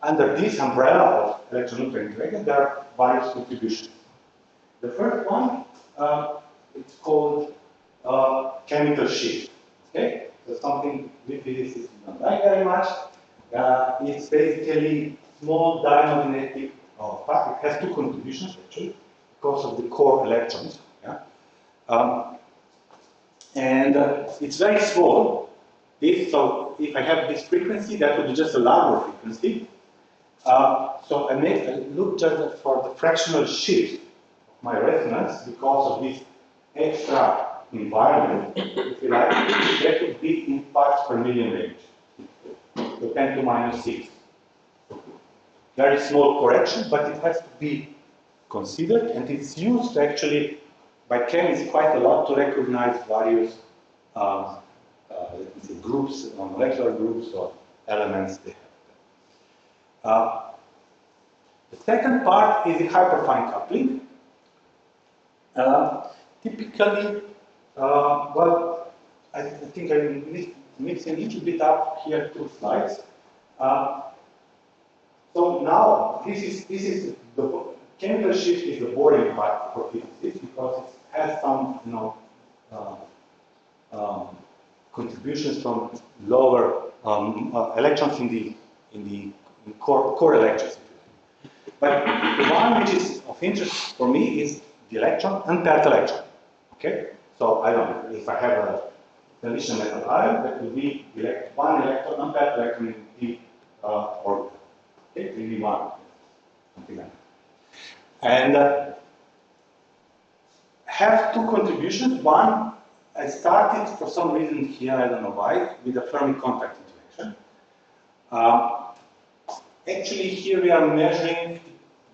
B: under this umbrella of electron-nuclear interaction, there are various contributions. The first one, it's called chemical shift. Okay, so something we physicists don't like very much. It's basically small diamagnetic fact. It has 2 contributions actually because of the core electrons. Yeah, and it's very small. So if I have this frequency, that would be just a larger frequency. So I look just for the fractional shift of my resonance because of this extra environment, if you like, that would be in parts per million range. So 10 to minus 6. Very small correction, but it has to be considered, and it's used actually by chemists quite a lot to recognize various let me say, groups, molecular groups or elements they have. The second part is the hyperfine coupling. Typically, well, I think I'm mixing a little bit up here 2 slides. So now this is the chemical shift is the boring part for physicists because it has some contributions from lower electrons in the core electrons. But the one which is of interest for me is the electron, unpaired electron. Okay, so I don't know if I have a transition metal ion, that will be one electron, unpaired electron in the orbital. Okay, 3v1, something like that. And have 2 contributions. One, I started for some reason here, I don't know why, with a Fermi contact interaction. Actually, here we are measuring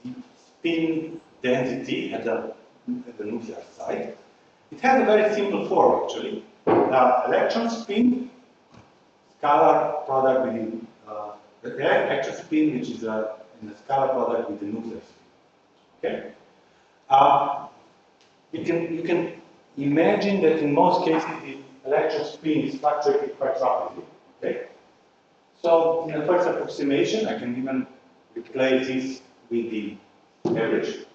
B: the spin density at the nuclear site. It has a very simple form, actually. Electron spin, scalar product with the electron spin, which is in a scalar product with the nuclear spin. Okay. You can imagine that in most cases the electron spin is fluctuating quite rapidly. Okay. So in the first approximation, I can even replace this with the average.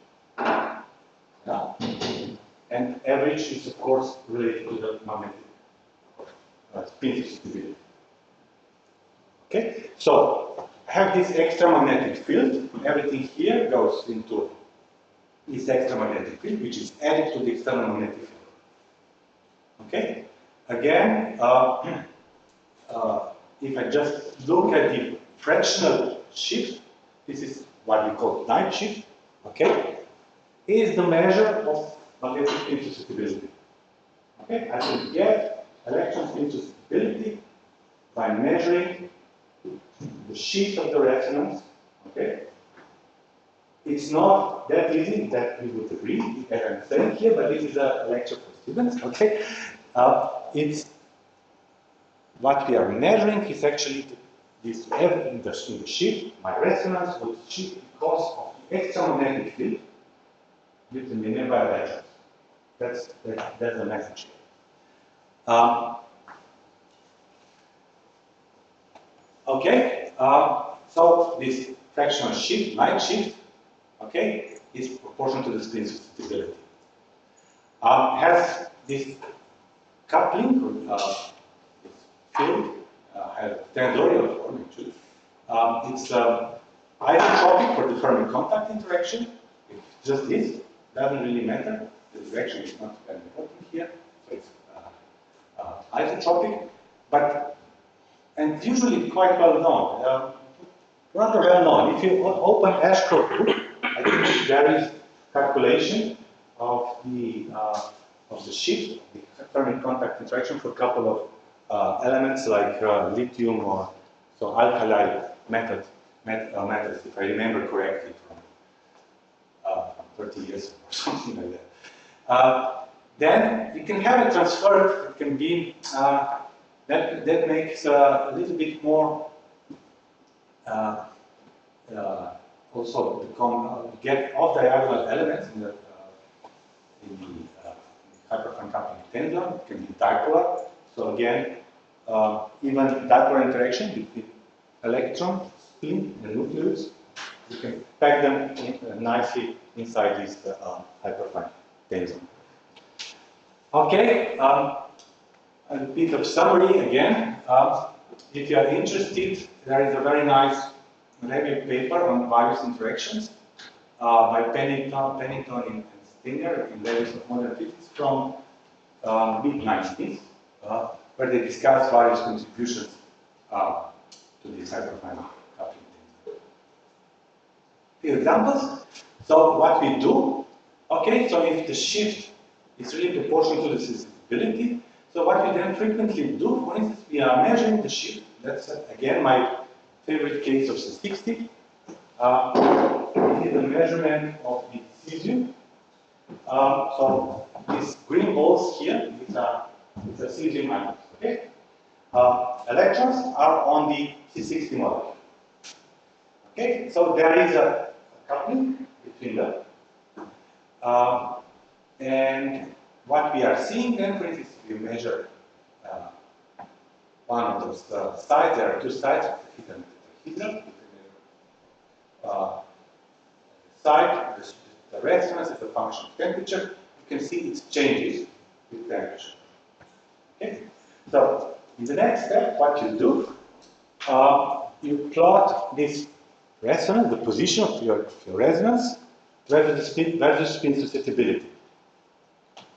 B: Yeah. And average is, of course, related to the magnetic spin susceptibility. Okay, so I have this extra magnetic field. Everything here goes into this extra magnetic field, which is added to the external magnetic field. Okay, again, if I just look at the fractional shift, this is what we call night shift. Okay, is the measure of magnetic spin susceptibility. Okay, I can get electron spin susceptibility by measuring the shift of the resonance. Okay, it's not that easy that we would agree, as I'm saying here, but this is a lecture for students. Okay, it's what we are measuring is actually this in the shift. My resonance would shift because of the extramagnetic field with the nearby electrons. That's the message. Okay, so this fractional shift, night shift, okay, is proportional to the spin susceptibility. Has this coupling, this field, has tensorial form actually. It's isotropic for the Fermi contact interaction. It's just this, doesn't really matter. The direction is not very important here, so it's isotropic, but and usually quite well known. Rather well known. If you open Ashcroft book, I think there is calculation of the shift, the Fermi contact interaction for a couple of elements like lithium or so alkali metals, if I remember correctly, from 30 years ago or something like that. Then you can have it transferred. It can be that makes a little bit more. Also, get off-diagonal elements in the hyperfine coupling tensor. It can be dipolar. So again, even dipolar interaction between electron, spin, and nucleus, you can pack them nicely inside this hyperfine tensor. Okay, a bit of summary again. If you are interested, there is a very nice review paper on various interactions by Pennington and Stinger in Levels of Modern Physics from mid-90s, where they discuss various contributions to this hyperfine coupling tensor. Few examples. So what we do, okay, so if the shift is really proportional to the susceptibility, so what we then frequently do, for instance, we are measuring the shift. That's again my favorite case of C60. This is a measurement of the cesium. So these green balls here, these are cesium atoms. Okay. Electrons are on the C60 molecule. Okay. So there is a coupling between them, and what we are seeing then, for instance, if you measure one of those sides, there are two sides, the tetrahedral. Side, the resonance is a function of temperature. You can see it changes with temperature. Okay? So, in the next step, what you do, you plot this resonance, the position of your resonance, versus spin susceptibility.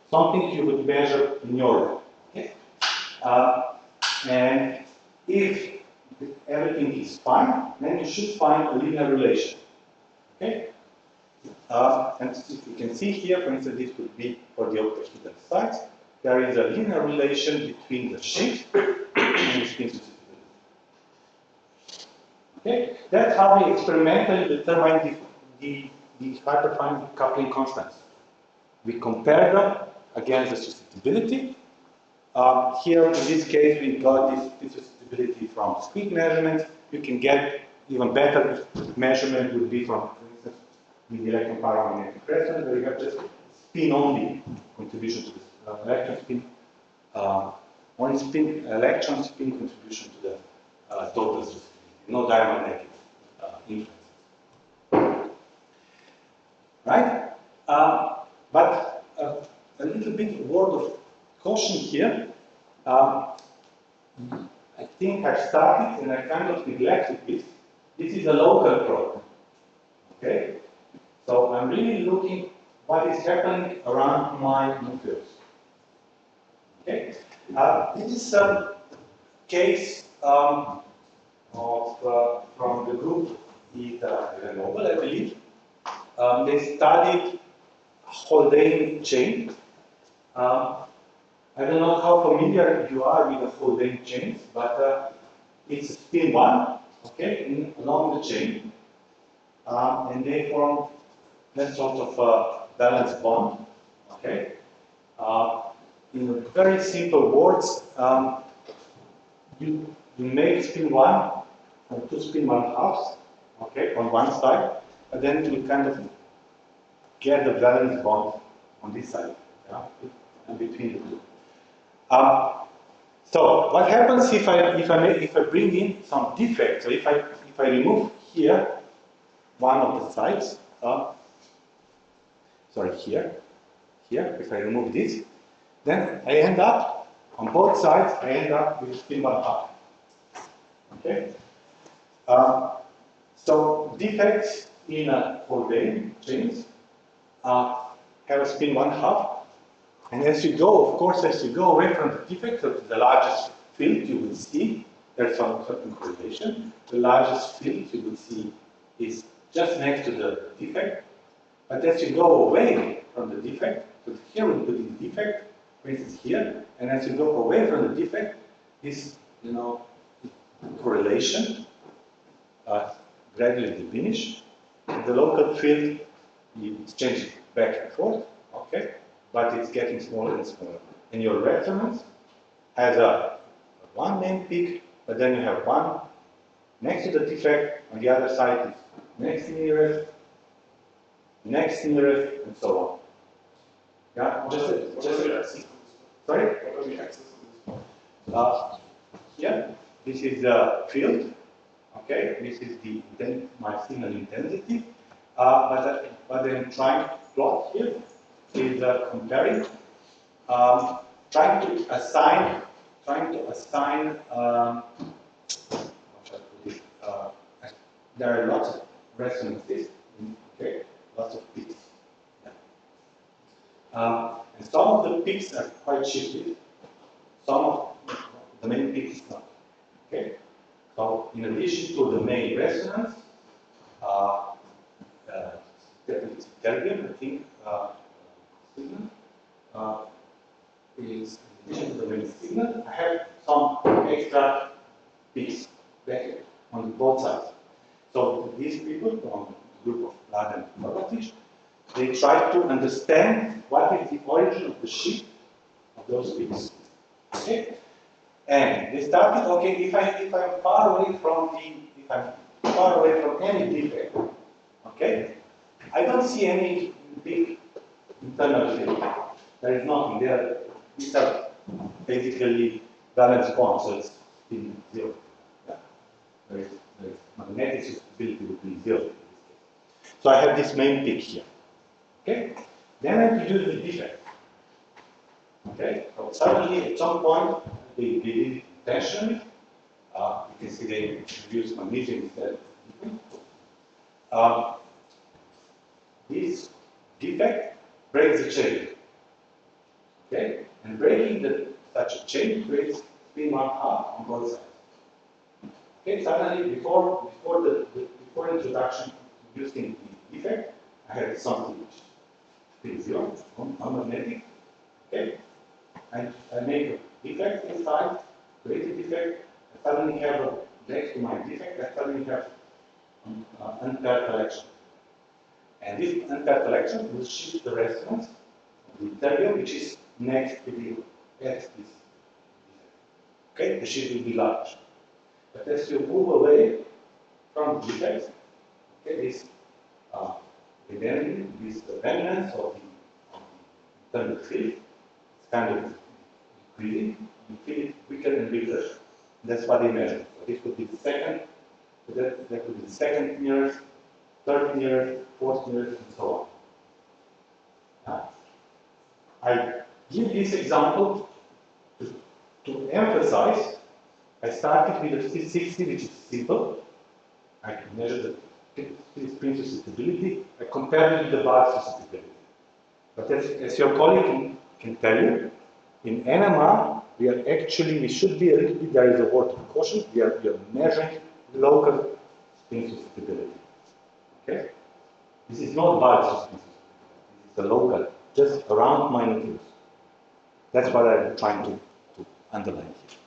B: Something you would measure in your lab. Okay? And if everything is fine, then you should find a linear relation. Okay? And if you can see here, for instance, this would be for the octahedral sites. There is a linear relation between the shift and the spin susceptibility. Okay? That's how we experimentally determine the hyperfine coupling constants. We compare them against the susceptibility. Here, in this case, we got this susceptibility from speed measurements. You can get even better measurement would be from, for instance, with the electron paramagnetic resonance, where you have just spin-only contribution to the electron spin, only spin, electron spin contribution to the total susceptibility, no diamagnetic influence. Right? But a little bit word of caution here. I think I've started and I kind of neglected this. This is a local probe. Okay? So I'm really looking what is happening around my nucleus. Okay? This is a case from the group at Grenoble, I believe. They studied Haldane chain. I don't know how familiar you are with the Haldane chains, but it's spin 1, okay, along the chain, and they form that sort of valence bond, okay. In very simple words, you make spin 1 from 2 spin 1 halves, okay, on one side, and then you kind of get the valence bond on this side, yeah, and between the two. So what happens if I bring in some defect? So if I remove here one of the sides, sorry, here, if I remove this, then I end up on both sides. I end up with spin 1 half. Okay. So defects in folding chains have a spin 1/2, and as you go, of course, as you go away from the defect, so the largest field you will see, there's some certain correlation. The largest field you will see is just next to the defect, but as you go away from the defect, so here we put in defect, for instance here, and as you go away from the defect, this, correlation gradually diminish. The local field is changing back and forth, okay, but it's getting smaller and smaller. And your reference has one main peak, but then you have one next to the defect, on the other side is next nearest, and so on. Yeah, sorry?
D: What are the axes of this?
B: Yeah, this is the field. Okay, this is my signal intensity. But I'm trying to plot here is comparing, trying to assign. There are lots of resonances. Okay, lots of peaks. Yeah. And some of the peaks are quite shifted. Some of the main peaks not. Okay. So in addition to the main resonance, terbium, I think, signal is in addition to the main signal. I have some extra peaks back on both sides. So these people from the group of Vlad and Babatic, they try to understand what is the origin of the shift of those peaks. Okay? And they started, okay, if I'm far away from any defect, okay, I don't see any big internal field. There is nothing there. These are basically valence bonds, so it's in zero. Yeah. There is magnetic susceptibility would be zero. So I have this main peak here. Okay? Then I introduce the defect. Okay? So suddenly at some point they did it intentionally. You can see they introduced magnesium instead of this defect breaks the chain. Okay? And breaking such a chain creates spin 1/2 on both sides. Okay, suddenly before introduction using the defect, I had something which is zero, non-magnetic. Okay? And I make a defect inside, create a defect, I suddenly have next to my defect, I suddenly have unpaired collection. And this unpaired collection will shift the resonance of the terbium, which is next to the X this defect. Okay, the shift will be large. But as you move away from the defects, okay, this remnants of the internal field is kind of increasing. You feel it quicker and bigger. That's what they measure. So this would be the second, that would be the second nearest, third nearest, fourth nearest, and so on. I give this example to emphasize. I started with a 60, which is simple. I can measure the spin susceptibility. I compared it with the bulk susceptibility. But as your colleague can tell you, in NMR, we should be a little bit, there is a word of caution, we are measuring local spin susceptibility. Okay? This is not bulk spin susceptibility, this is the local, just around my nucleus. That's what I'm trying to underline here.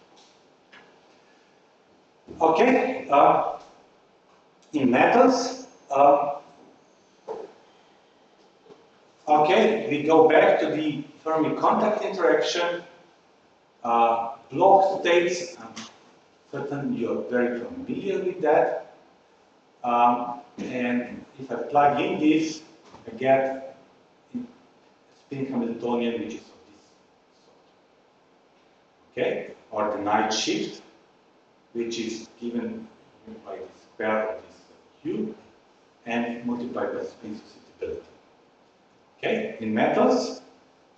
B: Okay, in metals, okay, we go back to the Fermi contact interaction. Block states, I'm certain you're very familiar with that. And if I plug in this, I get a spin Hamiltonian, which is of this sort. Okay, or the night shift, which is given by the square of this Q and multiplied by spin susceptibility. Okay, in metals,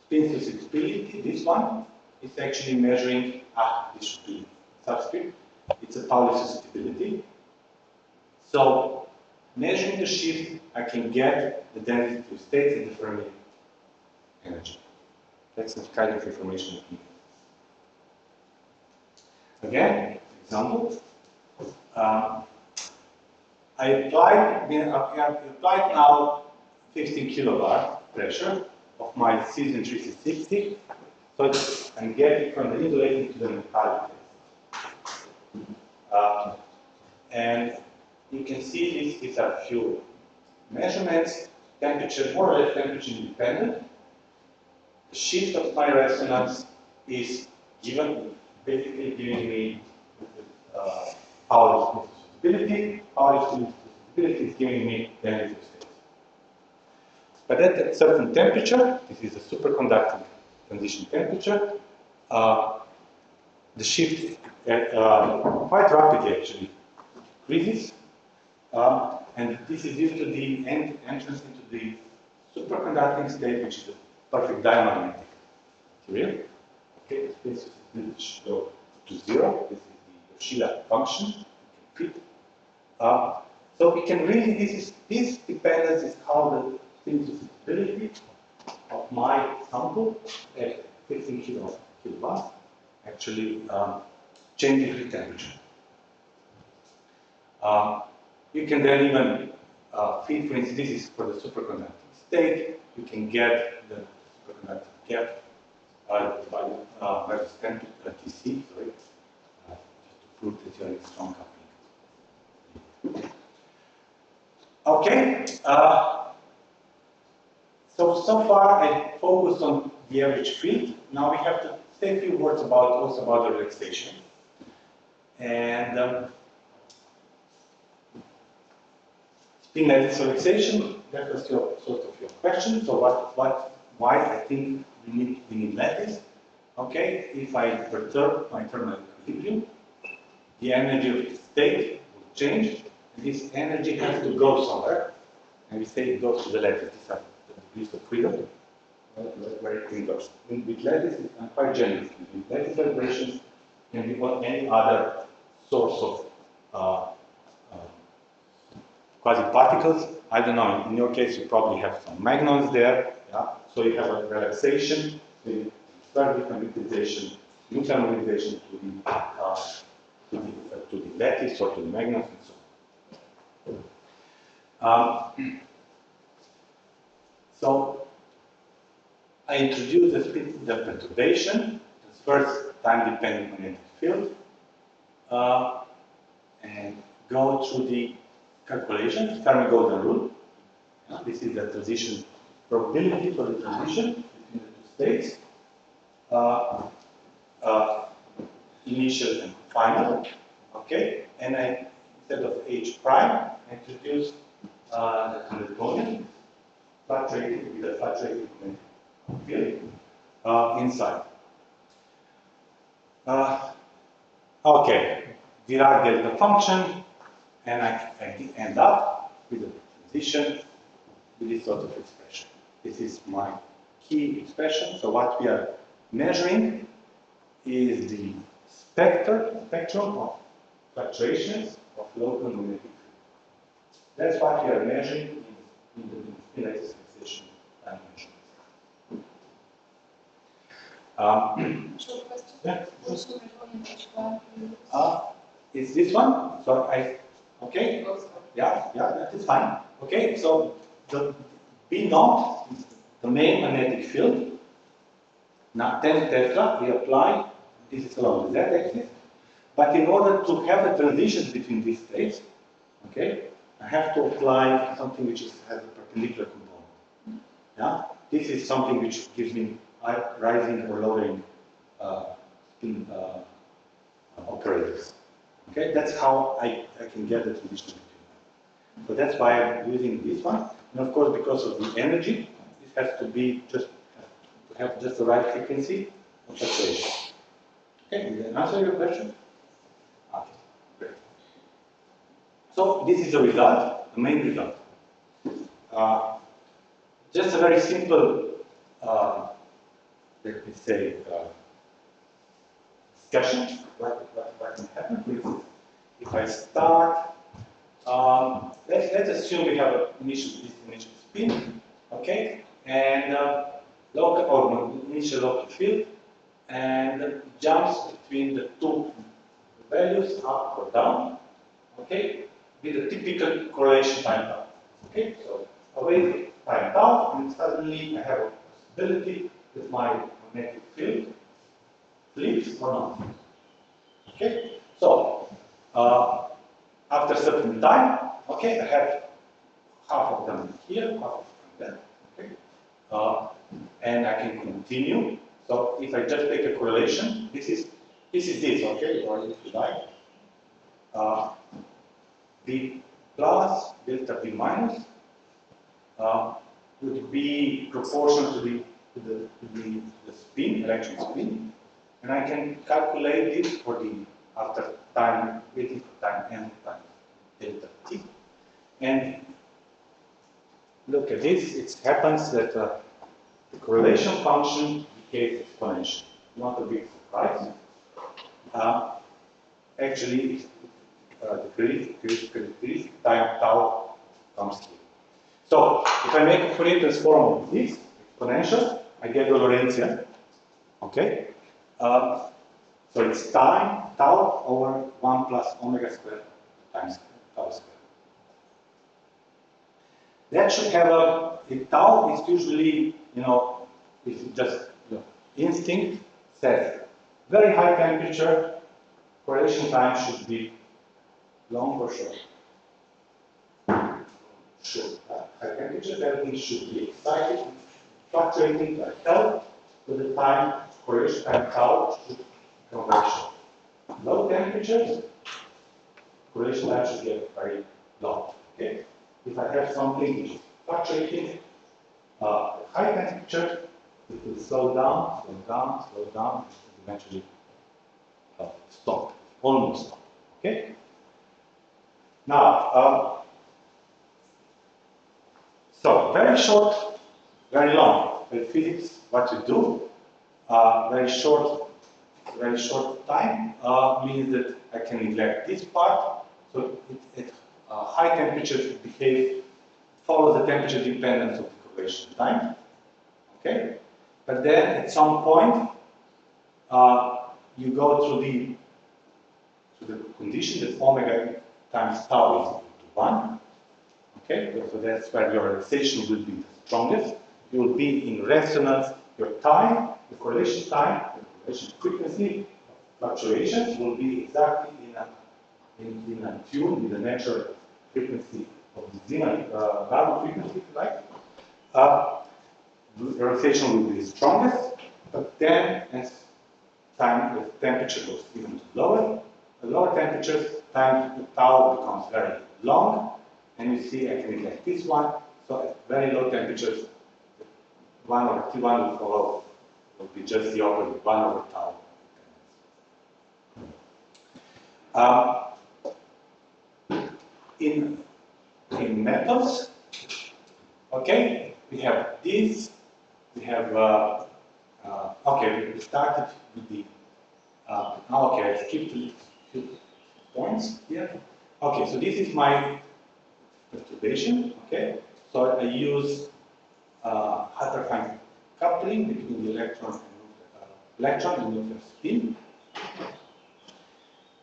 B: spin susceptibility, this one, is actually measuring, this should be subscript, it's a Pauli susceptibility. So measuring the shift, I can get the density of states and the Fermi energy. That's the kind of information I need. Again, example. I applied now 15 kilobar pressure of my Cesium 360, so I'm getting from the insulating to the metallic phase. And you can see these are a few measurements, temperature, more or less temperature independent. The shift of my resonance is basically giving me power stability. Power stability is giving me density of states. But at a certain temperature, this is a superconducting transition temperature, the shift quite rapidly actually decreases, and this is due to the entrance into the superconducting state, which is a perfect diamagnetic material. Okay, this should go to 0. This is the Yoshida function. Fit. So we can really, this dependence is how the stability of my sample at 15 kilowatts actually changes with temperature. You can then even feed, for instance, this is for the superconducting state. You can get the superconducting gap by the standard TC, sorry, just to prove that you are in strong coupling. Okay, so far I focused on the average field. Now we have to say a few words also about the relaxation. And spin lattice relaxation, that was sort of your question. So why I think we need lattice. Okay, if I perturb my thermal equilibrium, the energy of the state will change, and this energy has to go somewhere. And we say it goes to the lattice. These are the degrees of freedom, where it can go. With lattice, I'm quite generous. With lattice vibrations can be any other source of quasi-particles. I don't know, in your case you probably have some magnons there, yeah? So you have a relaxation, so you start with magnetization, nuclear magnetization to the lattice or to the magnons and so on. So I introduced the perturbation, the first time-dependent magnetic field, and go through the calculation, Fermi-Golden rule. This is the transition probability for the transition between the two states, initial and final. Okay, and I, instead of H prime, I introduce the Hamiltonian fluctuating with a fluctuating field inside. Okay, Dirac delta function, and I end up with a transition with this sort of expression. This is my key expression. So what we are measuring is the spectrum of fluctuations of local magnetic field. That's what we are measuring in the lattice fixation dimension.
F: Short question.
B: Yeah.
F: Which Hamiltonian H1 do you use?
B: Is this one? So okay. Yeah, that is fine. Okay, so the B naught is the main magnetic field. Now 10 Tesla, we apply, this is along the z-axis. But in order to have a transition between these states, okay, I have to apply something which has a perpendicular component. Yeah, this is something which gives me rising or lowering spin operators. Okay, that's how I can get the transition between them. So that's why I'm using this one. And of course, because of the energy, this has to be to have just the right frequency of fluctuation. Okay, did I answer your question? Okay, great. So this is the result, the main result. Just a very simple, let me say, discussion. What can happen if I start let's assume we have this initial spin, okay, and local or initial local field, and it jumps between the two values up or down, okay, with a typical correlation time tau. Okay, so away time tau, and suddenly I have a possibility that my magnetic field flips or not. Okay, so after a certain time, okay, I have half of them here, half of them there. Okay, and I can continue. So if I just take a correlation, this is this, okay, or if you like, B plus delta B minus would be proportional to the spin, electron spin, and I can calculate this for the after time waiting for time n times delta t. And look at this, it happens that the correlation function behaves exponential. Not a big surprise. Actually, the characteristic time tau comes here. So, if I make a Fourier transform of this exponential, I get the Lorentzian. Okay? So it's time tau over 1 plus omega squared times tau squared. That should have a, if tau is usually, it's just instinct says very high temperature, correlation time should be long or short. Short. High temperature, everything should be excited, fluctuating like L, so the time, correlation time tau should become very short. Low temperatures, correlation time should get very long. Okay? If I have something which is fluctuating, high temperature, it will slow down, and eventually stop, almost stop. Okay? Now, so very short, very long. In physics, what you do, very short time means that I can neglect this part. So at high temperatures behave, follow the temperature dependence of the correlation time. Okay? But then at some point, you go through the condition that omega times tau is equal to 1. Okay? So that's where your relaxation will be the strongest. You will be in resonance, your time, the correlation time, the correlation frequency fluctuations will be exactly in a tune with the natural frequency of the Zeeman Barlow frequency, if you like. The relaxation will be the strongest, but then as the temperature goes even lower, the lower temperatures, time the tau becomes very long, and you see I can neglect this one. So at very low temperatures, 1 over T1 will follow, will be just the opposite, 1 over tau. In metals, okay, we have this, we have, okay, we started with the, okay, I skipped a few points here. Okay, so this is my perturbation, okay, so I use hyperfine coupling between the electron and nuclear spin.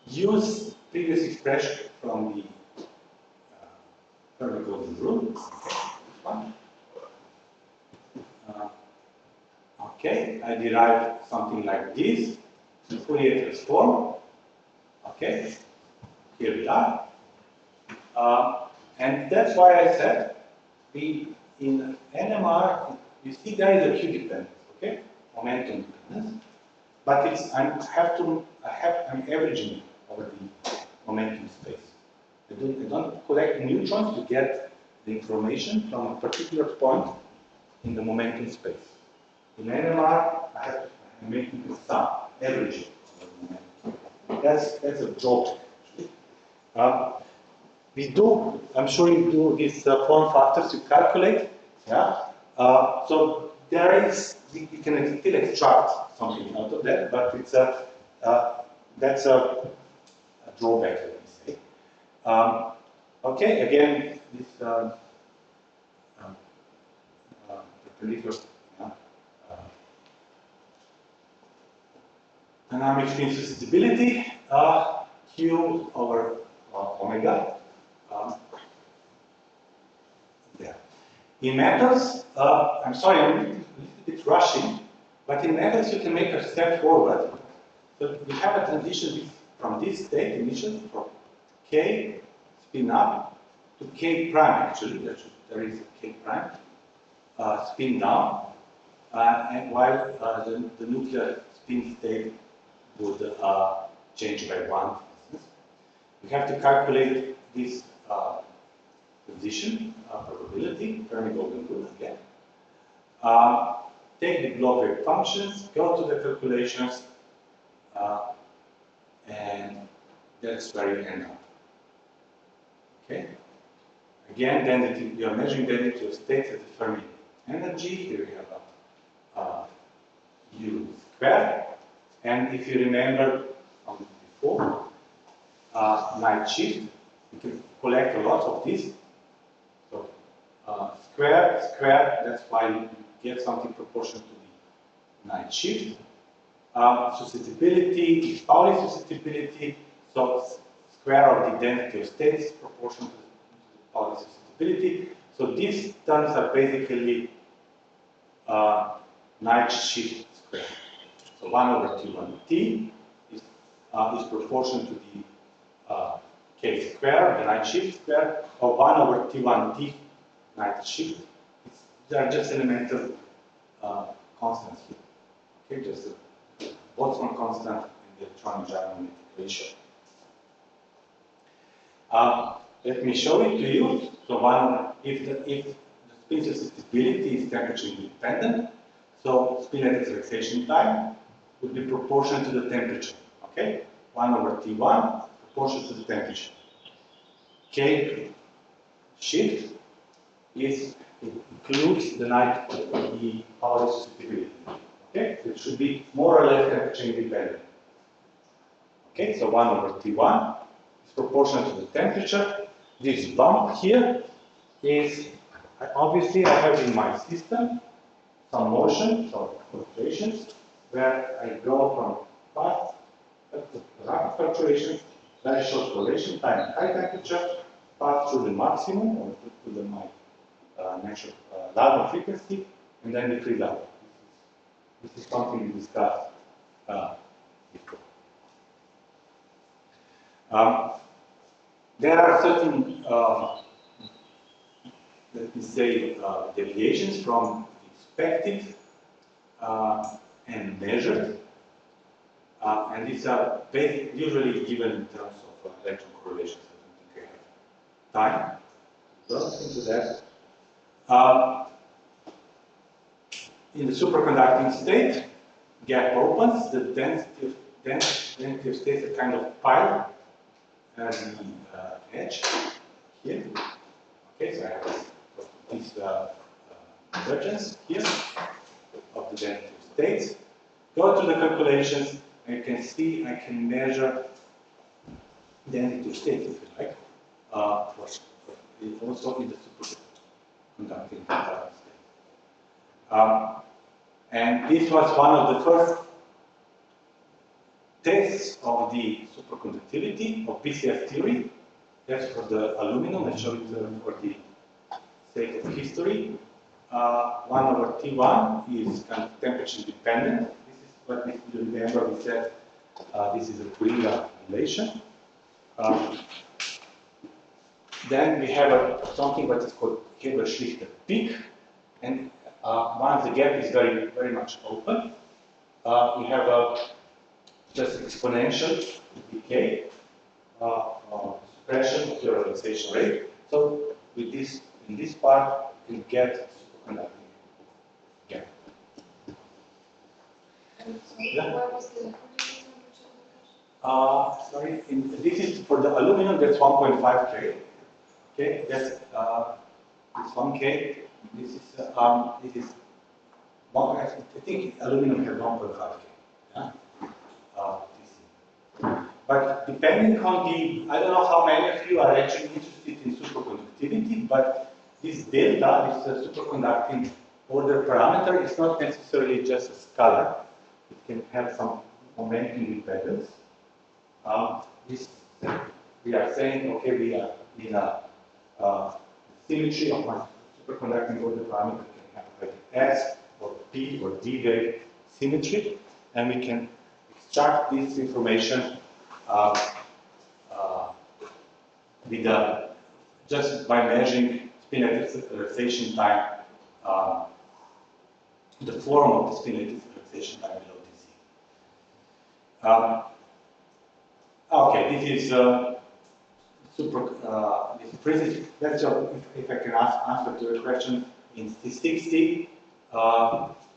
B: Use previous expression from the Fermi-Golden rule. Okay, I derive something like this, the Fourier transform. Okay, here we are. And that's why I said, in NMR, you see there is a Q dependence, okay, momentum dependence, but it's I'm averaging over the momentum space. I don't collect neutrons to get the information from a particular point in the momentum space. In NMR, I'm making a sum, averaging over the momentum. That's a drawback. We do, I'm sure you do these form factors you calculate, yeah. So there is, you can still extract something out of that, but it's that's a drawback, let me say. Okay, again, this perpendicular dynamic spin susceptibility, Q over omega. There. In metals, I'm sorry, I'm a little bit rushing, but in metals you can make a step forward. So we have a transition from this state initially, from K spin up to K prime actually, there is a K prime, spin down, and while the nuclear spin state would change by 1, for instance. We have to calculate this position, probability, Fermi-Golden rule again. Take the block wave functions, go to the calculations, and that's where you end up. Okay? Again, density, we are measuring density of states at the Fermi energy. Here we have a U square. And if you remember from before, night shift, you can collect a lot of this. So square, that's why you get something proportional to the night shift. Susceptibility is Pauli susceptibility, so square of the density of states is proportional to the Pauli susceptibility. So these terms are basically night shift square. So 1 over T1T is proportional to the K square, the night shift square, or 1 over T1T night shift. They are just elemental constants here. Okay, just a Boltzmann constant in the electronic gyromagnetic ratio. Let me show it to you. So if the spin susceptibility is temperature independent, so spin lattice relaxation time would be proportional to the temperature. Okay, 1 over T1 proportional to the temperature. K shift includes the Pauli susceptibility. Okay, so it should be more or less temperature independent. Okay, so 1 over T1 is proportional to the temperature. This bump here is, obviously I have in my system some motion, so fluctuations, where I go from fast rapid fluctuations, very short correlation, time and high temperature, pass through the maximum, or to my natural Larmor frequency, and then we freeze out. This is something we discussed before. There are certain, let me say, deviations from expected and measured, and these are usually given in terms of electron correlations. I don't think I have time to go into that. In the superconducting state, gap opens, the density of states are kind of pile as the edge here. Okay, so I have this divergence here of the density of states. Go to the calculations, and you can see I can measure density of states, if you like, also in the superconducting state. And this was one of the first tests of the superconductivity of BCS theory. That's for the aluminum. I showed it for the sake of history. 1 over T1 is kind of temperature dependent. This is what we remember we said this is a Kuringa relation. Then we have something that is called Haber-Schlichter peak. And once the gap is very, very much open, we have just exponential decay, suppression of the relaxation rate. So with this, in this part, we get superconducting gap.
F: Yeah. What was the
B: sorry, this is for the aluminum. That's 1.5 K. Okay, that's it's 1 K. This is one. I think aluminum has 1.5 K. Yeah. But depending on the, I don't know how many of you are actually interested in conductivity, but this delta, this superconducting order parameter, is not necessarily just a scalar. It can have some momentum dependence. We are saying, okay, we are in a symmetry of my superconducting order parameter can have like S or P or D wave symmetry, and we can extract this information just by measuring spin lattice relaxation time, the form of the spin lattice relaxation time below DC. Okay, this is let's just, if I can answer to your question, in T60,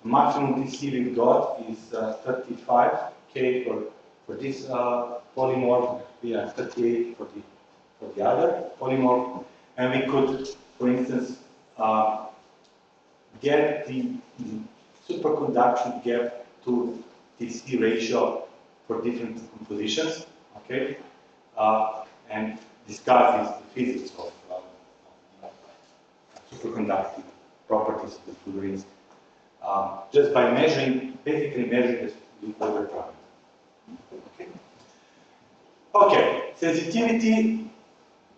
B: maximum DC we got is 35K for this polymorph, yeah, 38 for the other polymorph, and we could, for instance, get the superconduction gap to DC ratio for different compositions, okay, and discuss the physics of superconducting properties of the fluorines, just by basically measuring the order parameter. Okay, sensitivity.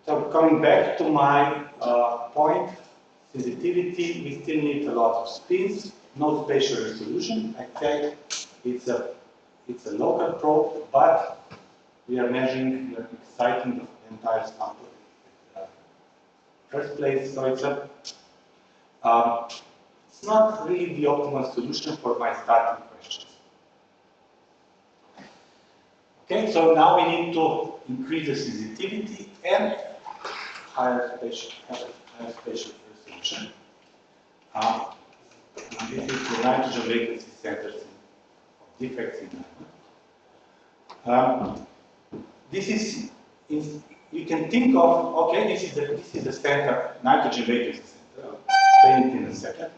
B: So coming back to my point, sensitivity, we still need a lot of spins, no spatial resolution. I say it's a local probe, but we are measuring, we are exciting the entire sample in the first place. So it's not really the optimal solution for my starting questions. Okay, so now we need to increase the sensitivity and higher spatial resolution. This is the nitrogen vacancy centers of defects in diamond. This is, you can think of, okay, this is the center, nitrogen vacancy center. I'll explain it in a second.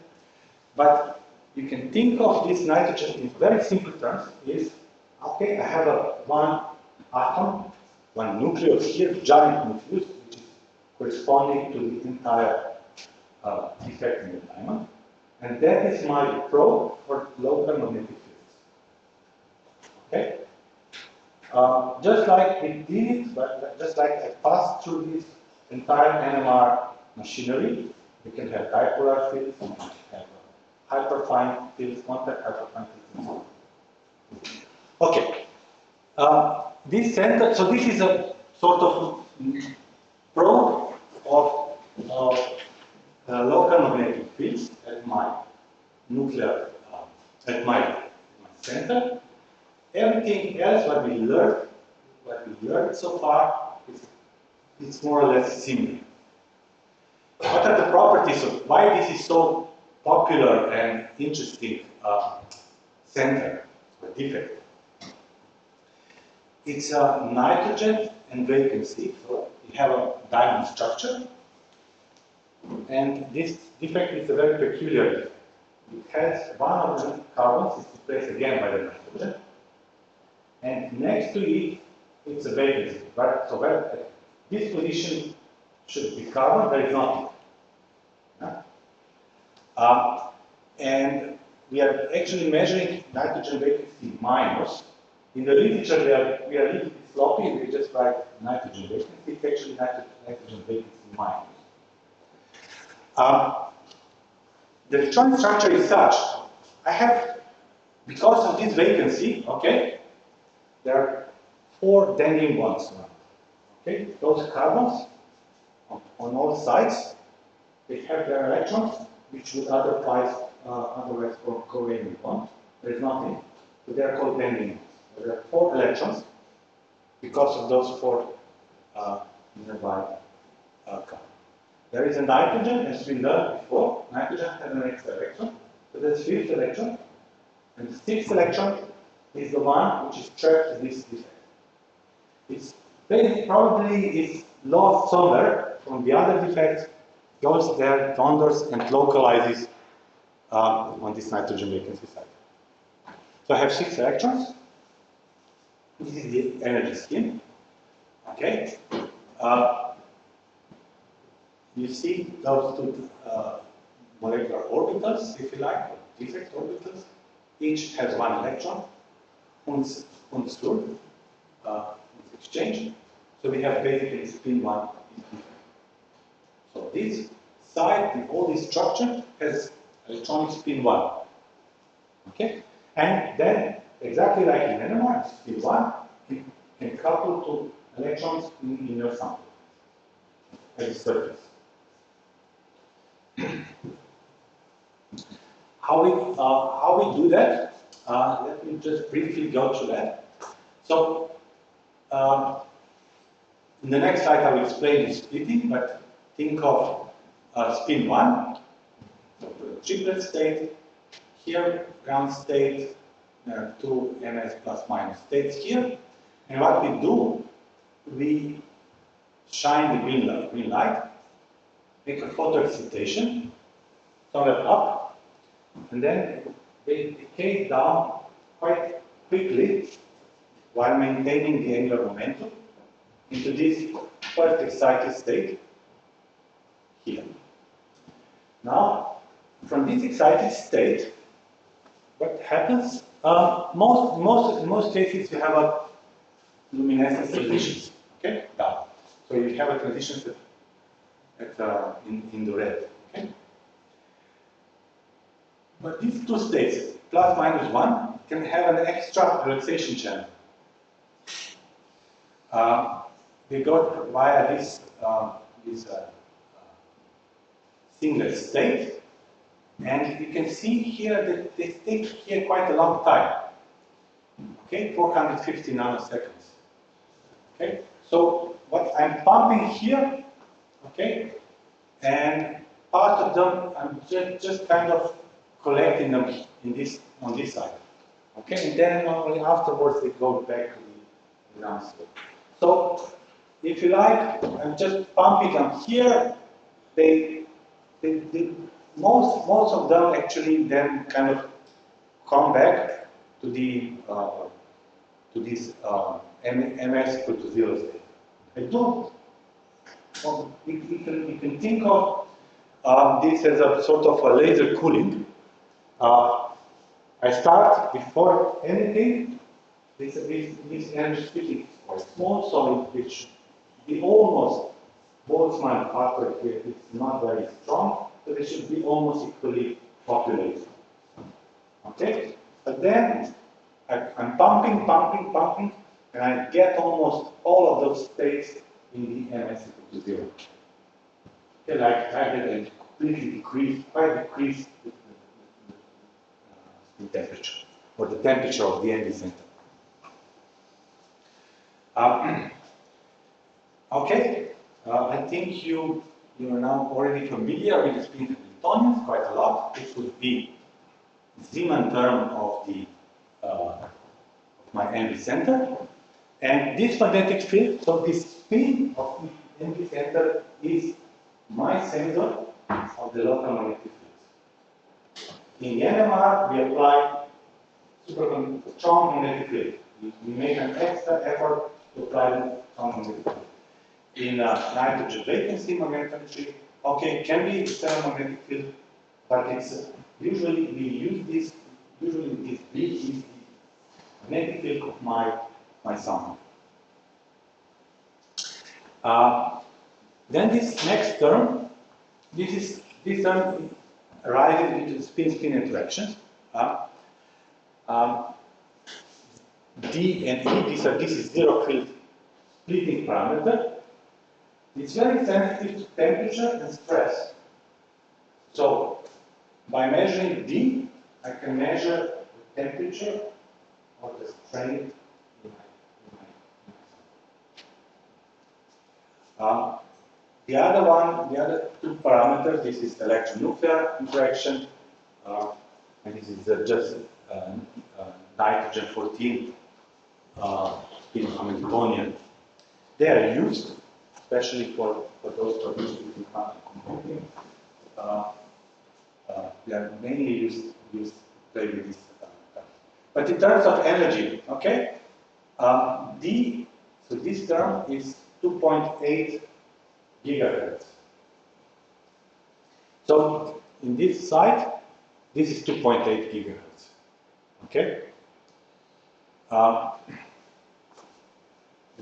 B: But you can think of this nitrogen in very simple terms. Is okay, I have one atom, one nucleus here, giant nucleus, which is corresponding to the entire defect in the diamond. And that is my probe for local magnetic fields. Okay? Just like we did it, but just like I passed through this entire NMR machinery, we can have dipolar fields, we can have hyperfine fields, contact hyperfine fields. Okay. This center, so this is a sort of probe of local magnetic fields at my nuclear, at my center. Everything else what we learned so far, it's more or less similar. What are the properties of why this is so popular and interesting center or defect? It's a nitrogen and vacancy, so you have a diamond structure, and this defect is a very peculiar defect. It has one of the carbons is replaced again by the nitrogen, and next to it, it's a vacancy. Right? So where this position should be carbon, there is nothing. And we are actually measuring nitrogen vacancy minus. In the literature, we are a little bit sloppy. We just write nitrogen vacancy. It's actually nitrogen vacancy minus. The electronic structure is such. I have, because of this vacancy, okay, there are 4 denium bonds around. Okay, those carbons on all sides, they have their electrons, which would otherwise form covalent bonds. There is nothing, so they are called denium bonds. There are 4 electrons because of those 4 nearby carbons. There is a nitrogen, as we learned before. Nitrogen has an extra electron, so that's 5th electron, and the 6th electron is the one which is trapped in this defect. It's probably lost somewhere from the other defects, goes there, wanders, and localizes on this nitrogen vacancy side. So I have 6 electrons. This is the energy scheme. Okay. you see those two molecular orbitals, if you like, or defect orbitals. Each has one electron, Hund's exchange. So we have basically spin 1 is defect. So this side, all this structure has electronic spin 1. Okay? And then, exactly like in NMR, spin 1 can couple to electrons in your sample at the surface. How we do that? Let me just briefly go through that. So, in the next slide I will explain the splitting, but think of spin 1, triplet state, here ground state, two ms plus minus states here, and what we do, we shine the green light, make a photoexcitation, turn it up, and then they decay down quite quickly while maintaining the angular momentum into this first excited state here. Now, from this excited state, what happens? In most cases, you have a luminescence transition. Okay, down. So you have a transition in the red. Okay. But these two states, plus minus 1, can have an extra relaxation channel. They go via this singlet state, and you can see here that they stay here quite a long time. Okay, 450 nanoseconds. Okay, so what I'm pumping here, okay, and part of them I'm just kind of collecting them on this side. Okay, and then only afterwards they go back to the ground state. So, if you like, I'm just pumping them here. Most of them actually then kind of come back to the to this ms equal to 0 state. I don't. Well, you can think of this as a sort of a laser cooling. I start before anything. This energy splitting is small, so it should be almost Boltzmann factor here. It's not very strong, but it should be almost equally populated. Okay, but then I'm pumping, and I get almost all of those states in the ms equal to 0. Okay, like I had a completely decreased the temperature, or the temperature of the ND center. Okay, I think you are now already familiar with the spin Hamiltonians quite a lot. This would be the Zeeman term of the my ND center, and this magnetic field. So this spin of the ND center is my sensor of the local magnetic field. In the NMR, we apply strong magnetic field. We make an extra effort to apply the strong magnetic field. In nitrogen vacancy magnetometry, okay, it can be external magnetic field, but it's usually we use this. Usually, this B is the magnetic field of my sample. Then this next term, this term arises into spin-spin interactions. D and E, this is zero field splitting parameter. It's very sensitive to temperature and stress. So, by measuring D, I can measure the temperature or the strain in my the other two parameters, this is electronuclear interaction, and this is just nitrogen 14 spin Hamiltonian. They are used, especially for those produced in quantum computing. They are mainly used to play with this. But in terms of energy, okay, so this term is 2.8 gigahertz. So in this side, this is 2.8 gigahertz. Okay. The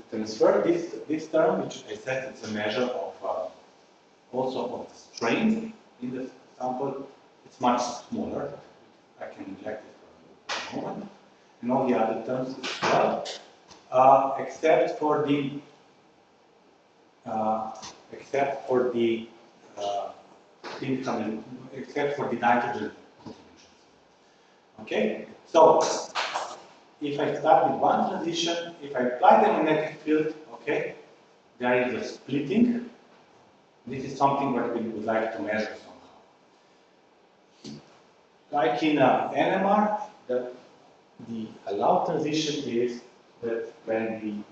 B: transfer, this term, which I said it's a measure of also of the strain in the sample, it's much smaller. I can neglect it for a moment. And all the other terms as well, except for the nitrogen contributions. Okay, so if I start with one transition, if I apply the magnetic field, okay, there is a splitting. This is something that we would like to measure somehow. Like in NMR, the allowed transition is that when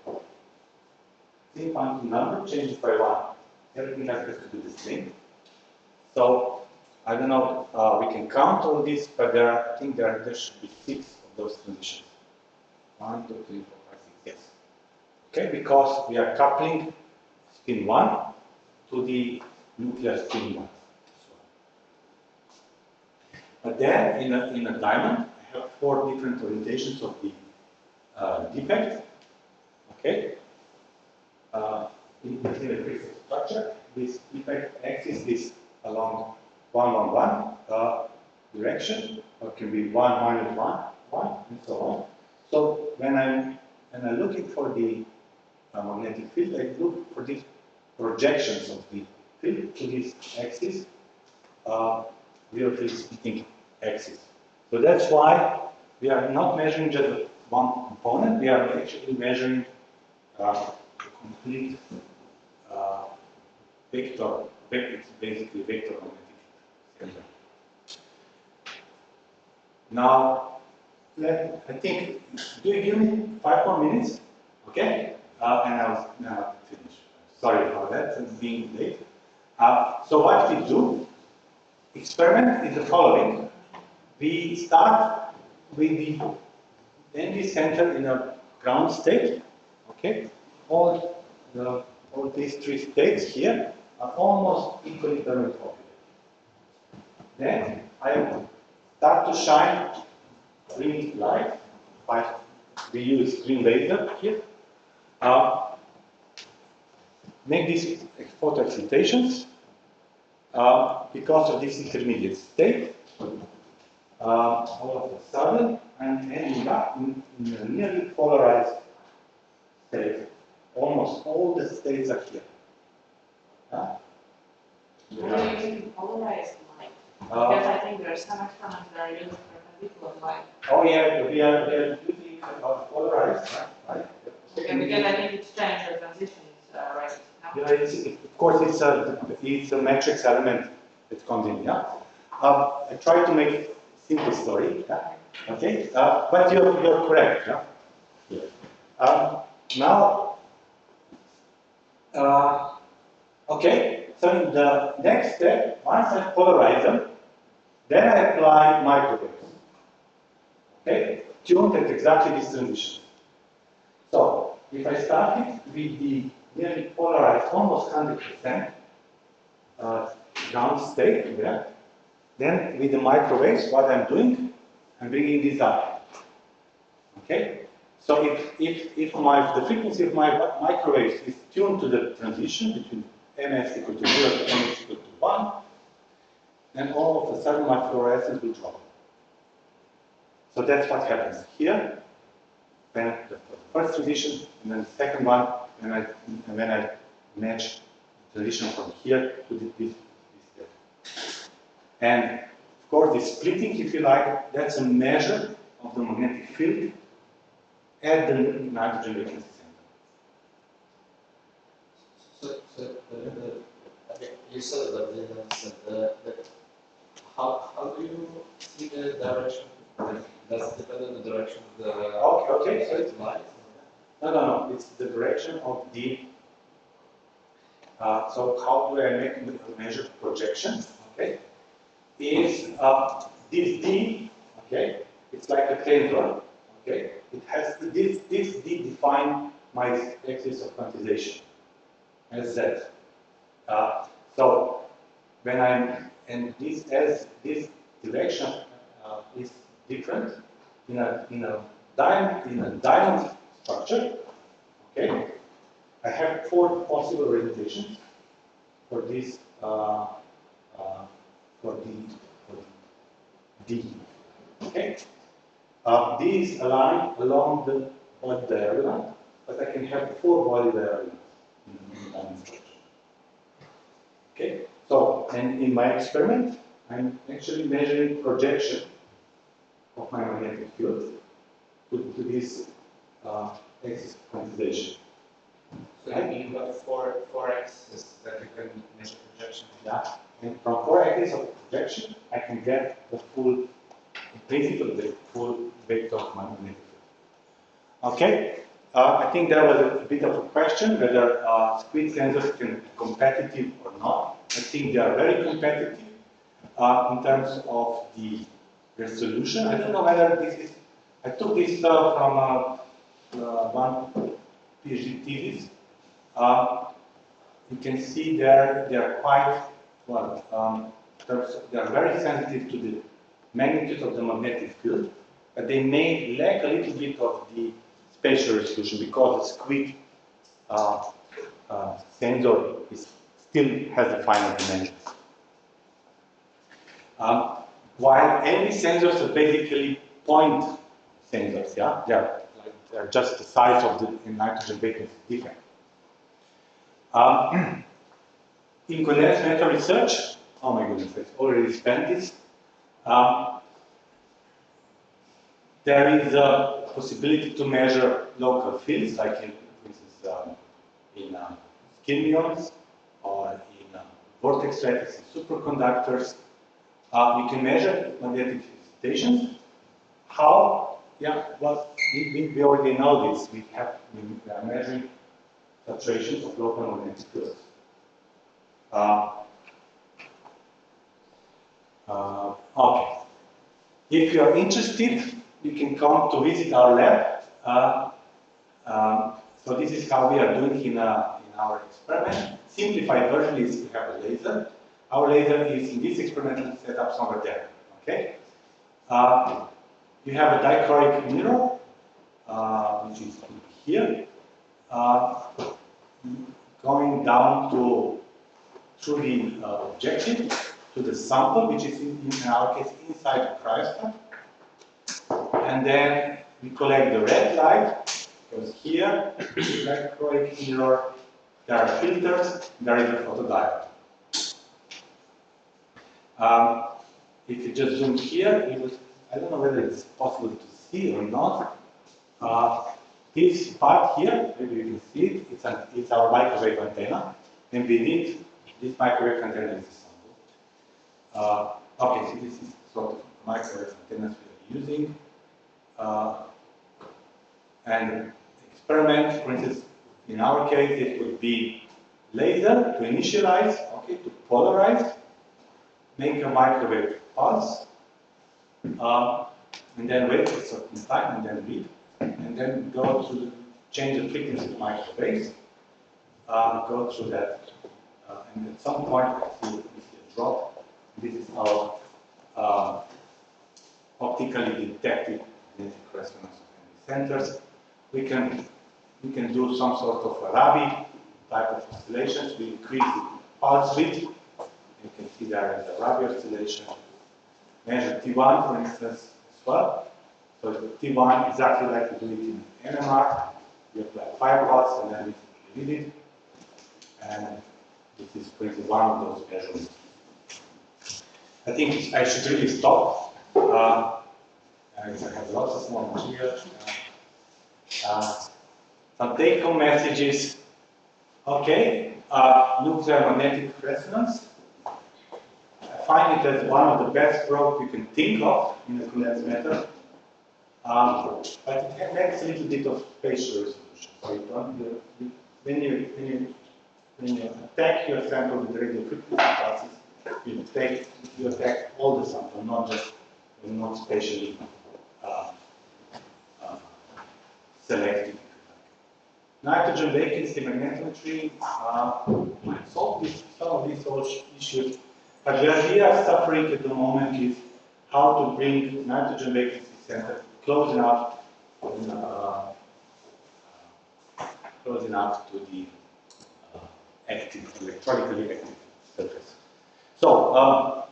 B: the quantum number changes by 1, everything has to do the same. So, I don't know, we can count all this, but I think there should be 6 of those transitions. 1, 2, 3, 4, 5, 6, yes. Okay, because we are coupling spin 1 to the nuclear spin 1. But then, in a diamond, I have 4 different orientations of the defect. Okay? In the crystal structure, this defect axis is along 1, 1, 1 direction, or it can be 1, minus 1, 1, and so on. So when I'm looking for the magnetic field, I look for these projections of the field to this axis, real field splitting axis. So that's why we are not measuring just one component, we are actually measuring the complete vector. It's basically vector magnetic field. Now, I think, do you give me 5 more minutes? Okay? And I'll now finish. Sorry about that, and being late. So what we do, experiment is the following. We start with the NV center in a ground state. Okay? All these 3 states here are almost equally thermally populated. Then I start to shine green light. We use green laser here. Make these photo excitations because of this intermediate state. All of a sudden, I'm ending up in a nearly polarized state. Almost all the states are here.
H: What do you mean polarized light? Because I think there are some experiments that are using perpendicular light.
B: Oh yeah, we are using polarized, right?
H: Okay, because I think it's changed the transitions, right? No?
B: Yeah, of course, it's a matrix element that comes in. Yeah. I try to make a simple story. Yeah? Okay, but you're correct. Yeah. Now, okay. So in the next step, once I polarize them, then I apply microwaves. Okay, tuned at exactly this transition. So if I start it with the nearly polarized, almost 100% ground state there, then with the microwaves, what I'm doing, I'm bringing this up. Okay, so if the frequency of my microwaves is tuned to the transition between ms equal to 0 to ms equal to 1, then all of a sudden my fluorescence will drop. So that's what happens here. Then the first transition, and then the second one, and when I match the transition from here to this step. And of course, the splitting, if you like, that's a measure of the magnetic field at the nitrogen vacancy center.
C: So you said that how do you see the direction? Does it depend on the direction of the
B: okay, so it's
C: light?
B: No. It's the direction of the. So how do I make measure projection? Okay, is this D? Okay, it's like a tensor. Okay, it has this D define my axis of quantization as Z. So when I'm and this as this direction is different in a diamond structure. Okay, I have 4 possible orientations for this for D. Okay, these align along the body diagonal, but I can have 4 body diagonals in diamond structure. Okay, so and in my experiment, I'm actually measuring projection of my magnetic field to this axis quantization.
C: So you've got four axes that you can measure projection.
B: Yeah, and from 4 axes of projection, I can get the full, in principle, the full vector of my magnetic field. Okay, I think that was a bit of a question whether squid sensors can be competitive or not. I think they are very competitive in terms of the resolution. I don't know whether this is. I took this from one PhD thesis. You can see there they are quite well. They are very sensitive to the magnitude of the magnetic field, but they may lack a little bit of the spatial resolution because the squid sensor still has a finite dimensions. While any sensors are basically point sensors, yeah, they're just the size of the nitrogen vacancy defect. In condensed matter research, oh my goodness, I've already spent this. There is a possibility to measure local fields, like in, for instance, in fermions or in vortex lattice in superconductors. You can measure magnetic excitations. How? Yeah, well, we already know this. We are measuring fluctuations of local magnetic fields. Okay. If you are interested, you can come to visit our lab. So this is how we are doing in our experiment. Simplified version is we have a laser. Our laser is in this experimental setup somewhere there. Okay. You have a dichroic mirror, which is here, going down through the objective to the sample, which is in our case inside the cryostat. And then we collect the red light, because here, the dichroic mirror, there are filters, there is a photodiode. If you just zoom here, I don't know whether it's possible to see or not. This part here, maybe you can see it, it's our microwave antenna. And beneath this microwave antenna is a sample. Okay, so this is sort of microwave antennas we are using. And experiment, for instance, in our case, it would be laser to initialize, okay, to polarize, make a microwave pulse, and then wait for a certain time, and then read, and then go to change the frequency of microwaves, go through that, and at some point we see a drop. This is our optically detected magnetic resonance of any centers. We can do some sort of a Rabi type of oscillations. We increase the pulse width. You can see there is a Rabi oscillation. Measure T1, for instance, as well. So T1 exactly like we do it in NMR. We apply 5 watts and then we read it. And this is for instance one of those measurements. I think I should really stop. I have lots of small material. Some take-home messages. Okay, nuclear magnetic resonance. I find it as one of the best probes you can think of in the condensed matter. But it lacks a little bit of spatial resolution. So you don't, when you attack your sample with radio frequency pulses, you attack all the sample, not spatially selected. Nitrogen vacancy magnetometry might solve some of these issues. But where we are suffering at the moment is how to bring nitrogen vacancy center close enough to the active, electronically active surface. So,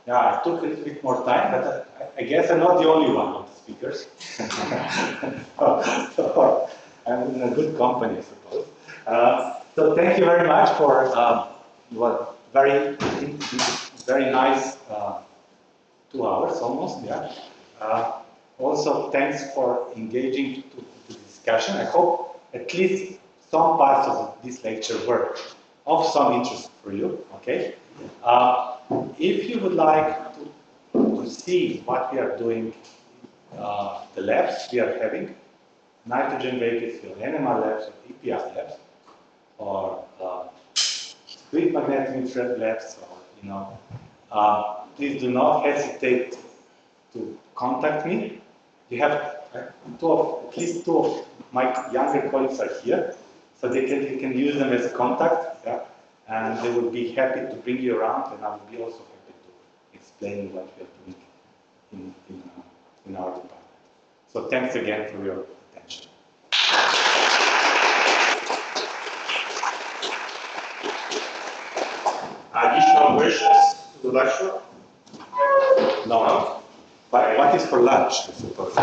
B: yeah, I took a little bit more time, but I guess I'm not the only one of the speakers. So, I'm in a good company, I suppose. So thank you very much for very nice 2 hours almost, yeah. Also, thanks for engaging to the discussion. I hope at least some parts of this lecture were of some interest for you, okay? If you would like to see what we are doing, the labs we are having, nitrogen vacancy or NMR labs or EPR labs, or discrete magnetic infrared labs, or please do not hesitate to contact me. You have at least two of my younger colleagues are here, so you can use them as a contact, yeah? And they will be happy to bring you around, and I will be also happy to explain what we are doing in our department. So thanks again for your attention.
A: Additional questions to the lecture?
B: No. But what is for lunch, I suppose?